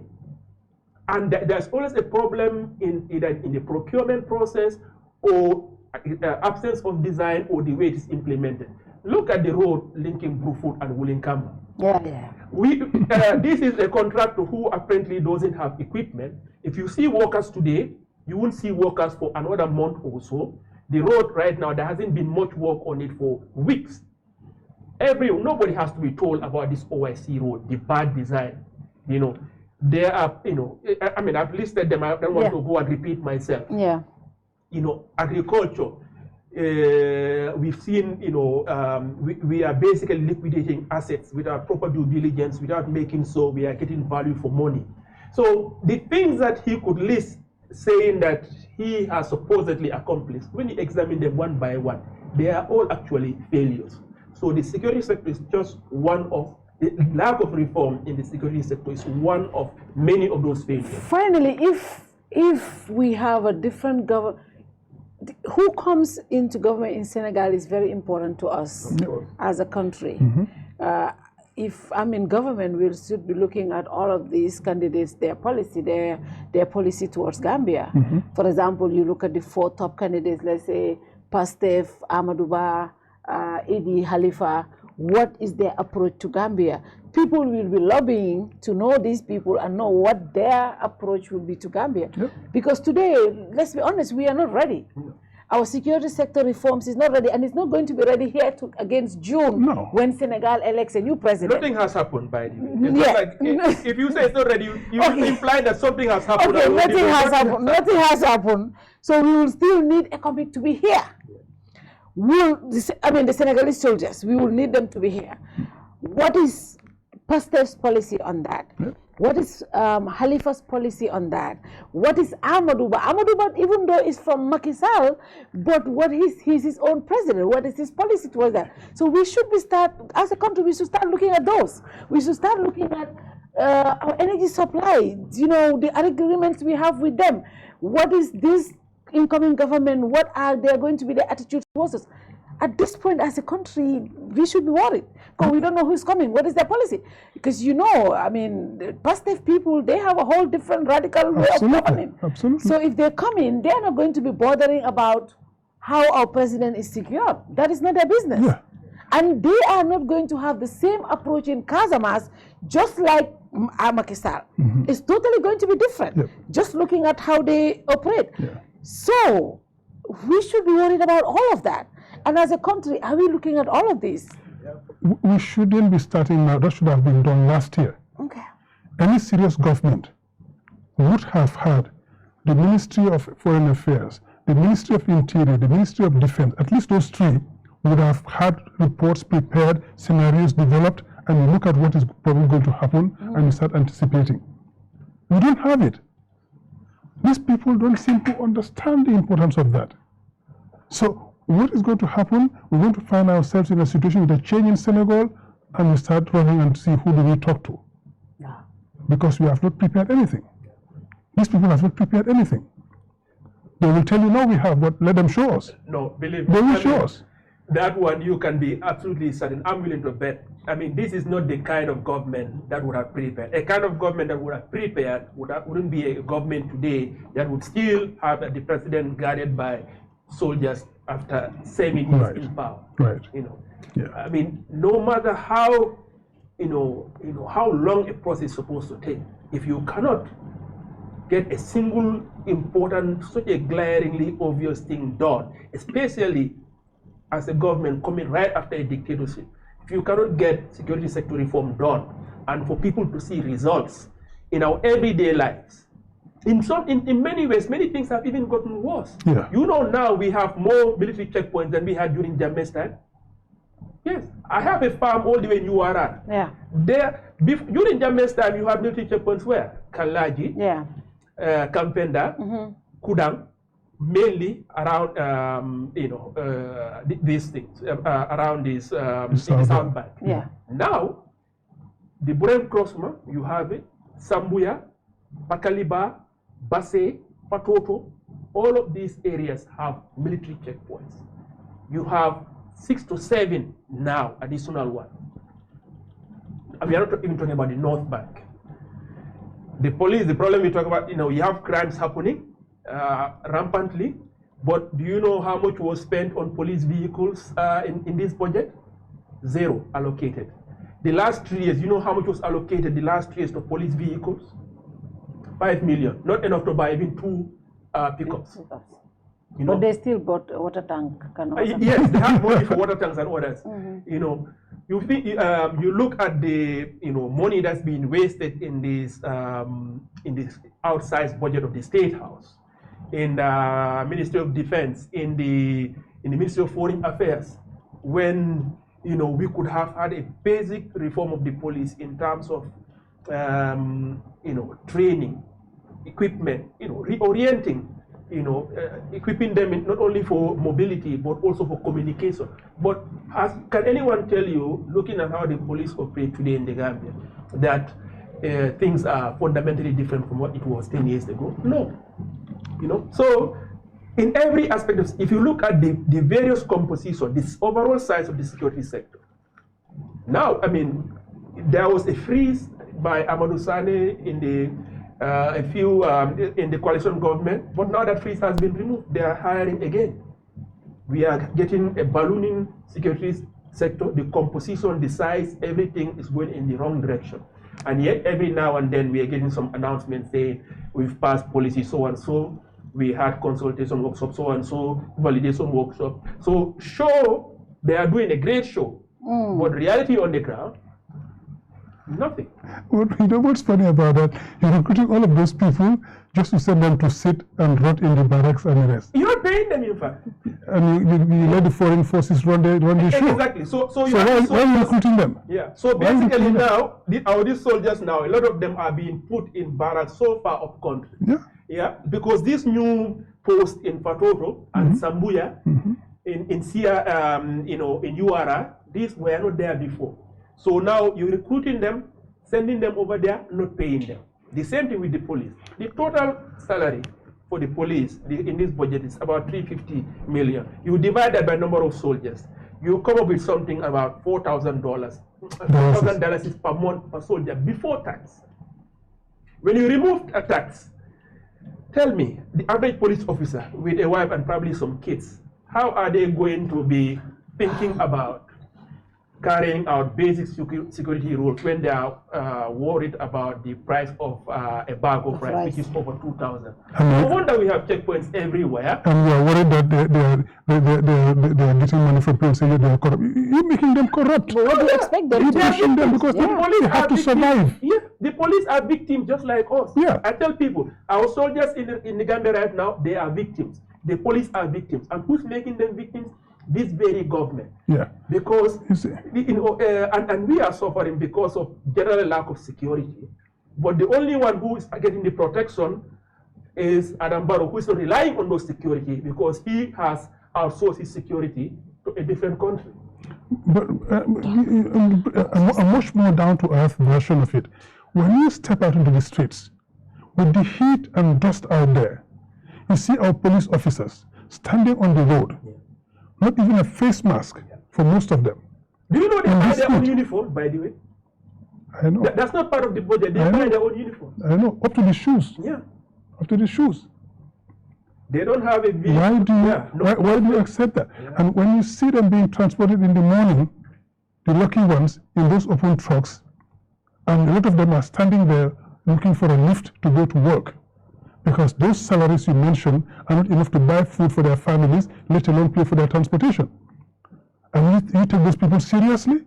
And there's always a problem in either in the procurement process or absence of design or the way it is implemented. Look at the road linking Brufut and Wulinkamba. This is a contractor who apparently doesn't have equipment. If you see workers today, you won't see workers for another month or so. The road right now, there hasn't been much work on it for weeks. Nobody has to be told about this OIC road, the bad design. There are, I mean, I've listed them. I don't want to go and repeat myself. Agriculture. We've seen, we are basically liquidating assets without proper due diligence, without making so we are getting value for money. So the things that he could list saying that he has supposedly accomplished, when you examine them one by one, they are all actually failures. So the security sector is just one of, the lack of reform in the security sector is one of many of those failures. Finally, if we have a different government, who comes into government in Senegal is very important to us as a country. If I'm in government, we should be looking at all of these candidates, their policy towards Gambia. For example, you look at the 4 top candidates, let's say Pastef, Amadouba, Idi, Khalifa. What is their approach to Gambia? People will be lobbying to know these people and know what their approach will be to Gambia. Because today, let's be honest, we are not ready. Our security sector reforms is not ready, and it's not going to be ready here against June when Senegal elects a new president. Nothing has happened by the way. If you say it's not ready, you imply that something has happened. Okay, nothing has happened. Nothing has happened. So we will still need Economic to be here. The Senegalese soldiers, we will need them to be here. What is Pastef's policy on that? What is Khalifa's policy on that? What is Amadouba? Amadouba, even though he's from Macky Sall, but he's his own president. What is his policy towards that? So we should as a country, we should start looking at those. We should start looking at our energy supply, the agreements we have with them. What is this incoming government, what are they going to be their attitudes towards us? At this point, as a country, we should be worried because we don't know who's coming. What is their policy? Because the Pastef people, they have a whole different radical way of governing. So if they come in, they're not going to be bothering about how our president is secured. That is not their business. And they are not going to have the same approach in Casamas, just like Macky Sall. It's totally going to be different, just looking at how they operate. So we should be worried about all of that. And as a country, are we looking at all of this? We shouldn't be starting now. That should have been done last year. Any serious government would have had the Ministry of Foreign Affairs, the Ministry of Interior, the Ministry of Defense, at least those 3 would have had reports prepared, scenarios developed, and you look at what is probably going to happen and you start anticipating. We don't have it. These people don't seem to understand the importance of that. So what is going to happen? We're going to find ourselves in a situation with a change in Senegal, and we start running and see who do we talk to. Because we have not prepared anything. These people have not prepared anything. They will tell you, no, we have, but let them show us. No, believe me. They will show us. That one you can be absolutely certain. I'm willing to bet. I mean, this is not the kind of government that would have prepared. A kind of government that would have prepared wouldn't be a government today that would still have the president guarded by soldiers after 7 years in power. I mean, no matter how how long a process is supposed to take, if you cannot get a single important, such a glaringly obvious thing done, especially as a government coming right after a dictatorship, if you cannot get security sector reform done and for people to see results in our everyday lives, in many ways, many things have even gotten worse. Now we have more military checkpoints than we had during Jammeh's time. Yes, I have a farm all the way in URR. During Jammeh's time, you have military checkpoints where? Kalaji, Kampenda, Kudang, mainly around these things, around this South Bank. Now the Buren Crossma, you have it, Sambuya, Pakaliba, Basse, Patoto, all of these areas have military checkpoints. You have 6 to 7 now, additional one. And we are not even talking about the North Bank. The police, the problem we talk about, you have crimes happening rampantly, but do you know how much was spent on police vehicles in this budget? 0 allocated. The last 3 years, you know how much was allocated the last 3 years to police vehicles? 5 million, not enough to buy even 2 pickups. But they still bought water tank. Yes, they have money for water tanks and others. You think you look at the money that's being wasted in this outsized budget of the State House, in the Ministry of Defense, in the Ministry of Foreign Affairs, when we could have had a basic reform of the police in terms of training, equipment, reorienting, equipping them not only for mobility but also for communication. But can anyone tell you, looking at how the police operate today in the Gambia, that things are fundamentally different from what it was 10 years ago? No. So in every aspect of, if you look at the various composition, this overall size of the security sector. Now, I mean, there was a freeze by Amadou Sane in the in the coalition government, but now that freeze has been removed, they are hiring again. We are getting a ballooning security sector. The composition, the size, everything is going in the wrong direction. And yet, every now and then, we are getting some announcements saying we've passed policy so and so, we had consultation workshop so and so, validation workshop. So, show they are doing a great show, but reality on the ground, nothing. Well, what's funny about that? You're recruiting all of those people just to send them to sit and rot in the barracks and rest. You're not paying them, in fact. And you let the foreign forces run the show. Exactly. So why are you recruiting them? Yeah. So basically now, these soldiers now, a lot of them are being put in barracks so far up country. Yeah. Yeah. Because this new post in Patoto and Sambuya, in Sia, in URA, these were not there before. So now you're recruiting them, sending them over there, not paying them. The same thing with the police. The total salary for the police in this budget is about $350 million. You divide that by number of soldiers, you come up with something about $4,000. $4,000 is per month per soldier before tax. When you remove a tax, tell me, the average police officer with a wife and probably some kids, how are they going to be thinking about carrying out basic security rules when they are worried about the price of a bag of rice, which is over 2,000. No wonder we have checkpoints everywhere. And we are worried that they are getting money from people saying they are corrupt. You're making them corrupt. But what do you expect them to do? Them because the police have to survive. Yeah, the police are victims just like us. Yeah. I tell people, our soldiers in the Gambia right now, they are victims. The police are victims. And who's making them victims? This very government. Yeah. Because and we are suffering because of general lack of security. But the only one who is getting the protection is Adam Barrow, who is not relying on those security because he has outsourced his security to a different country. But a much more down-to-earth version of it. When you step out into the streets, with the heat and dust out there, you see our police officers standing on the road. Not even a face mask for most of them. Do you know they buy their own uniform, by the way? I know. That's not part of the budget. They buy their own uniform. I know. Up to the shoes. Yeah. Up to the shoes. They don't have a vehicle. Why do you accept that? Yeah. And when you see them being transported in the morning, the lucky ones in those open trucks, and a lot of them are standing there looking for a lift to go to work. Because those salaries you mentioned are not enough to buy food for their families, let alone pay for their transportation. And you take those people seriously?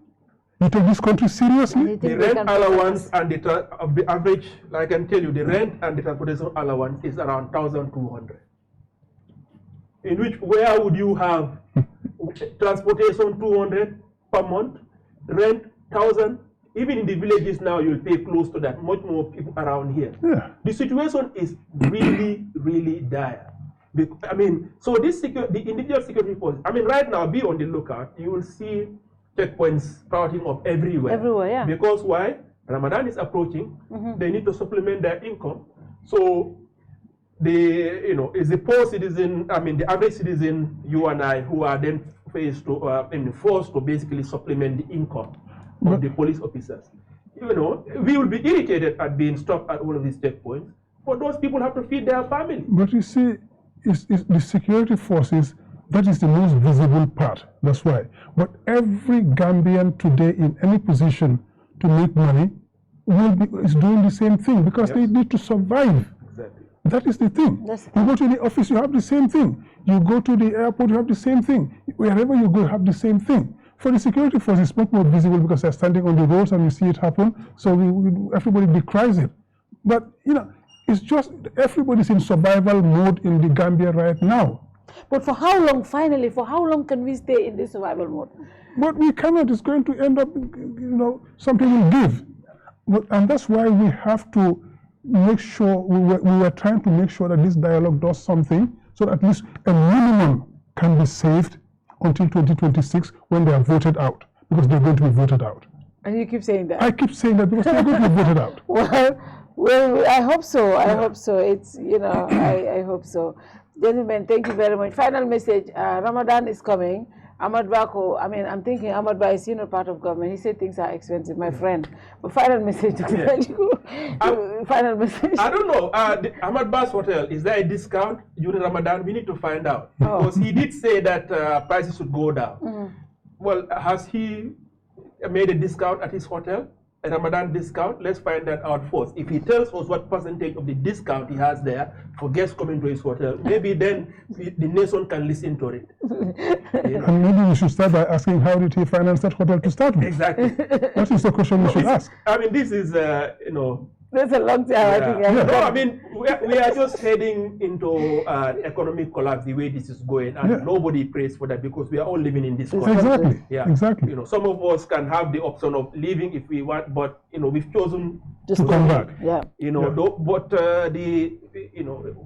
You take this country seriously? The rent allowance and the average, like I can tell you, the rent and the transportation allowance is around 1,200. In which, where would you have transportation 200 per month, rent 1,000? Even in the villages now, you'll pay close to that, much more people around here. Yeah. The situation is really, really dire. I mean, so the individual security force, I mean, right now, be on the lookout. You will see checkpoints sprouting up everywhere. Everywhere, yeah. Because why? Ramadan is approaching, they need to supplement their income. So is the poor citizen, the average citizen, you and I, who are then forced to basically supplement the income of the police officers. We will be irritated at being stopped at all of these checkpoints, but those people have to feed their family. But you see, it's the security forces, that is the most visible part. That's why. But every Gambian today in any position to make money is doing the same thing because they need to survive. Exactly. That is the thing. You go to the office, you have the same thing. You go to the airport, you have the same thing. Wherever you go, you have the same thing. For the security force, it's much more visible because they're standing on the roads and you see it happen. So everybody decries it. But it's just everybody's in survival mode in the Gambia right now. But for how long, finally, for how long can we stay in this survival mode? But we cannot. It's going to end up, something will give. And that's why we have to make sure, we were trying to make sure that this dialogue does something so that at least a minimum can be saved until 2026 when they are voted out, because they're going to be voted out. And you keep saying that? I keep saying that because they're going to be voted out. Well, I hope so. I hope so. It's, I hope so. Gentlemen, thank you very much. Final message. Ramadan is coming. Ahmad Bako, I'm thinking Ahmad Ba is part of government. He said things are expensive, my friend. But final message, final message. I don't know. Ahmad Ba's hotel, is there a discount during Ramadan? We need to find out. Because he did say that prices would go down. Well, has he made a discount at his hotel? A Ramadan discount? Let's find that out first. If he tells us what percentage of the discount he has there for guests coming to his hotel, maybe then the nation can listen to it. And maybe we should start by asking, how did he finance that hotel to start with? Exactly. That is the question we should ask. This is, That's a long time. We are just heading into economic collapse the way this is going, and nobody prays for that because we are all living in this country. Exactly. Yeah. Exactly. Some of us can have the option of leaving if we want, but we've chosen to come back. But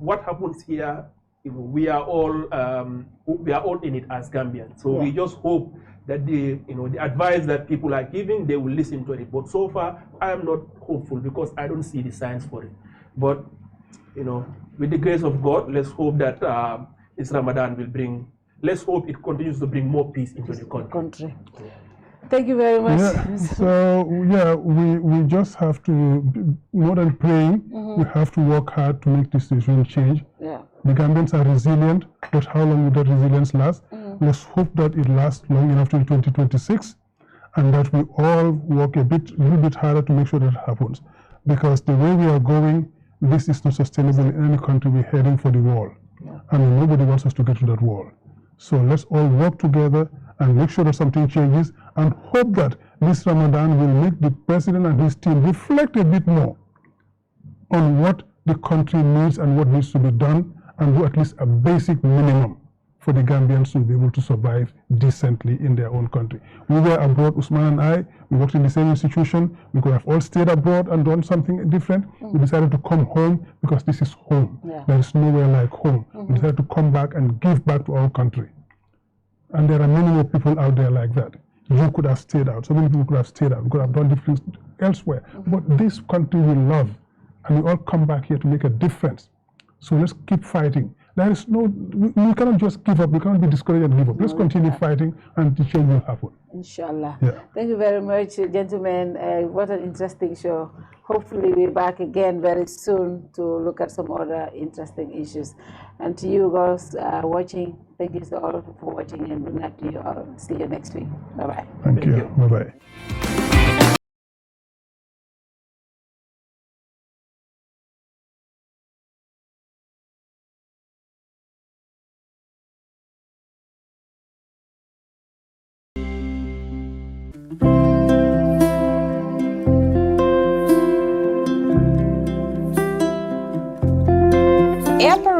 what happens here? We are all in it as Gambians. So we just hope that the advice that people are giving, they will listen to it. But so far, I am not hopeful because I don't see the signs for it. But with the grace of God, let's hope that this Ramadan will bring. Let's hope it continues to bring more peace into the country. Thank you very much. We just have to, more than praying, we have to work hard to make this situation change. The Gambians are resilient, but how long will that resilience last? Let's hope that it lasts long enough till 2026, and that we all work a little bit harder to make sure that happens. Because the way we are going, this is not sustainable in any country. We're heading for the wall, and nobody wants us to get to that wall. So let's all work together and make sure that something changes, and hope that this Ramadan will make the president and his team reflect a bit more on what the country needs and what needs to be done, and do at least a basic minimum for the Gambians to be able to survive decently in their own country. We were abroad, Ousman and I, we worked in the same institution. We could have all stayed abroad and done something different. We decided to come home because this is home. There is nowhere like home. We decided to come back and give back to our country. And there are many more people out there like that. You could have stayed out. So many people could have stayed out. We could have done different things elsewhere. But this country we love, and we all come back here to make a difference. So let's keep fighting. There is we cannot just give up. We cannot be discouraged and give up. Let's continue fighting, and the change will happen. Inshallah. Thank you very much, gentlemen. What an interesting show. Hopefully we're back again very soon to look at some other interesting issues. And to you guys watching, thank you so all for watching, and good night to you all. See you next week. Bye-bye. Thank you. Bye-bye.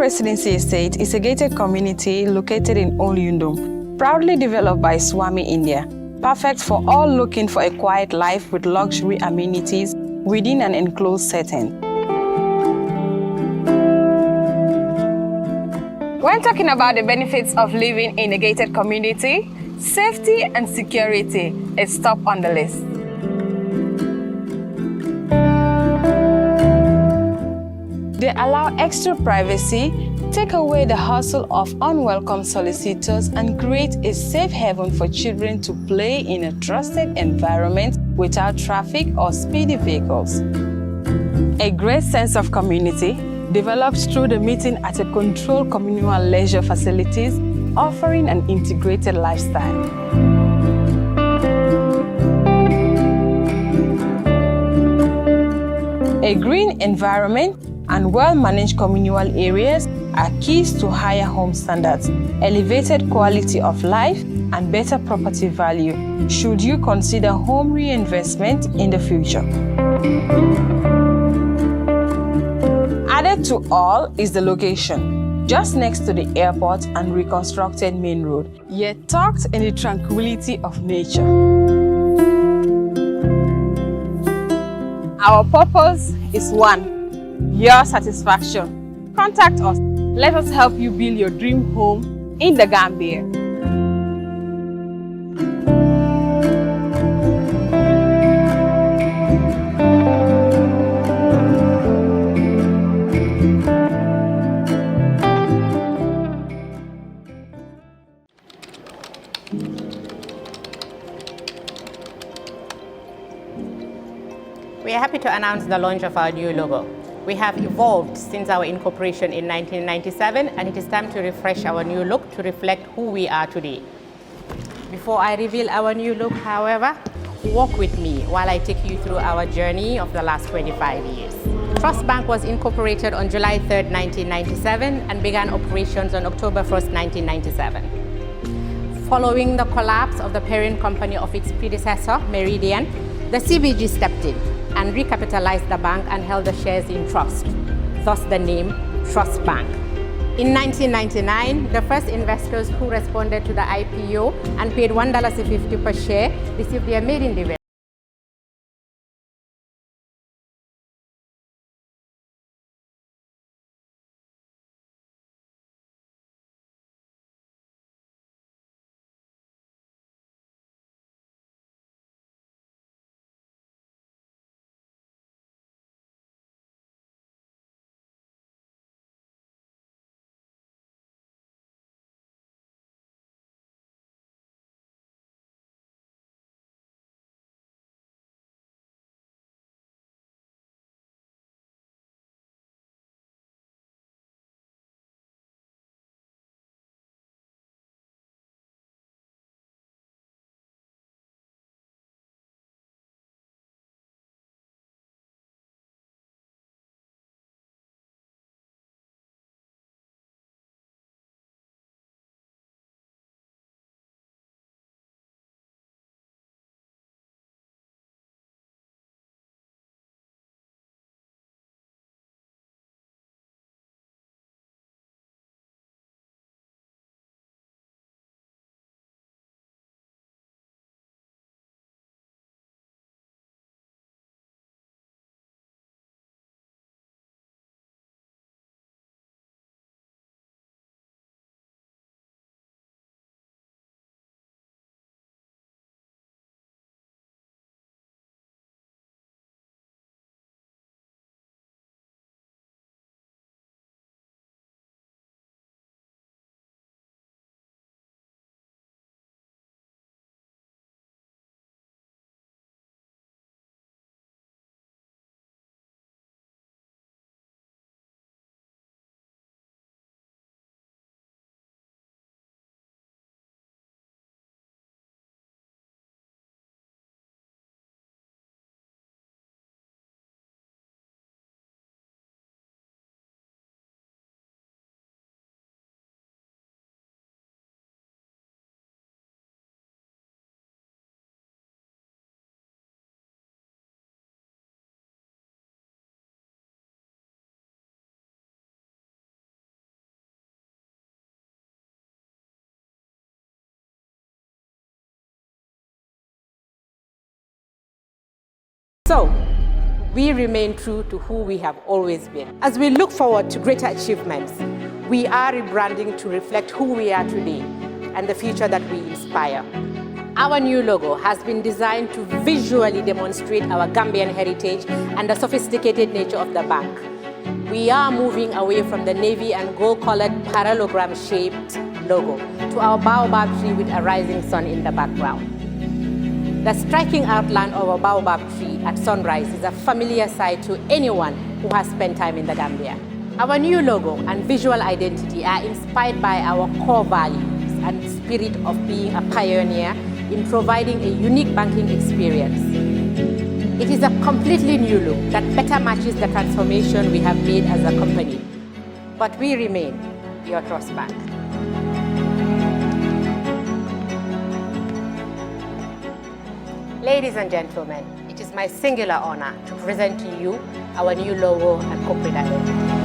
Residency Estate is a gated community located in Old Yundum, proudly developed by Swami India, perfect for all looking for a quiet life with luxury amenities within an enclosed setting. When talking about the benefits of living in a gated community, safety and security is top on the list. They allow extra privacy, take away the hustle of unwelcome solicitors, and create a safe haven for children to play in a trusted environment without traffic or speedy vehicles. A great sense of community develops through the meeting at a controlled communal leisure facilities, offering an integrated lifestyle. A green environment and well-managed communal areas are keys to higher home standards, elevated quality of life, and better property value, should you consider home reinvestment in the future. Added to all is the location, just next to the airport and reconstructed main road, yet tucked in the tranquility of nature. Our purpose is one, your satisfaction. Contact us. Let us help you build your dream home in the Gambia. We are happy to announce the launch of our new logo. We have evolved since our incorporation in 1997, and it is time to refresh our new look to reflect who we are today. Before I reveal our new look, however, walk with me while I take you through our journey of the last 25 years. Trust Bank was incorporated on July 3rd, 1997 and began operations on October 1st, 1997. Following the collapse of the parent company of its predecessor, Meridian, the CBG stepped in and recapitalized the bank and held the shares in trust, thus the name Trust Bank. In 1999, the first investors who responded to the IPO and paid $1.50 per share received their maiden dividend. So, we remain true to who we have always been. As we look forward to greater achievements, we are rebranding to reflect who we are today and the future that we inspire. Our new logo has been designed to visually demonstrate our Gambian heritage and the sophisticated nature of the bank. we are moving away from the navy and gold-colored parallelogram-shaped logo to our baobab tree with a rising sun in the background. The striking outline of a baobab tree at sunrise is a familiar sight to anyone who has spent time in the Gambia. Our new logo and visual identity are inspired by our core values and spirit of being a pioneer in providing a unique banking experience. It is a completely new look that better matches the transformation we have made as a company. But we remain your trust bank. Ladies and gentlemen, it is my singular honor to present to you our new logo and corporate identity.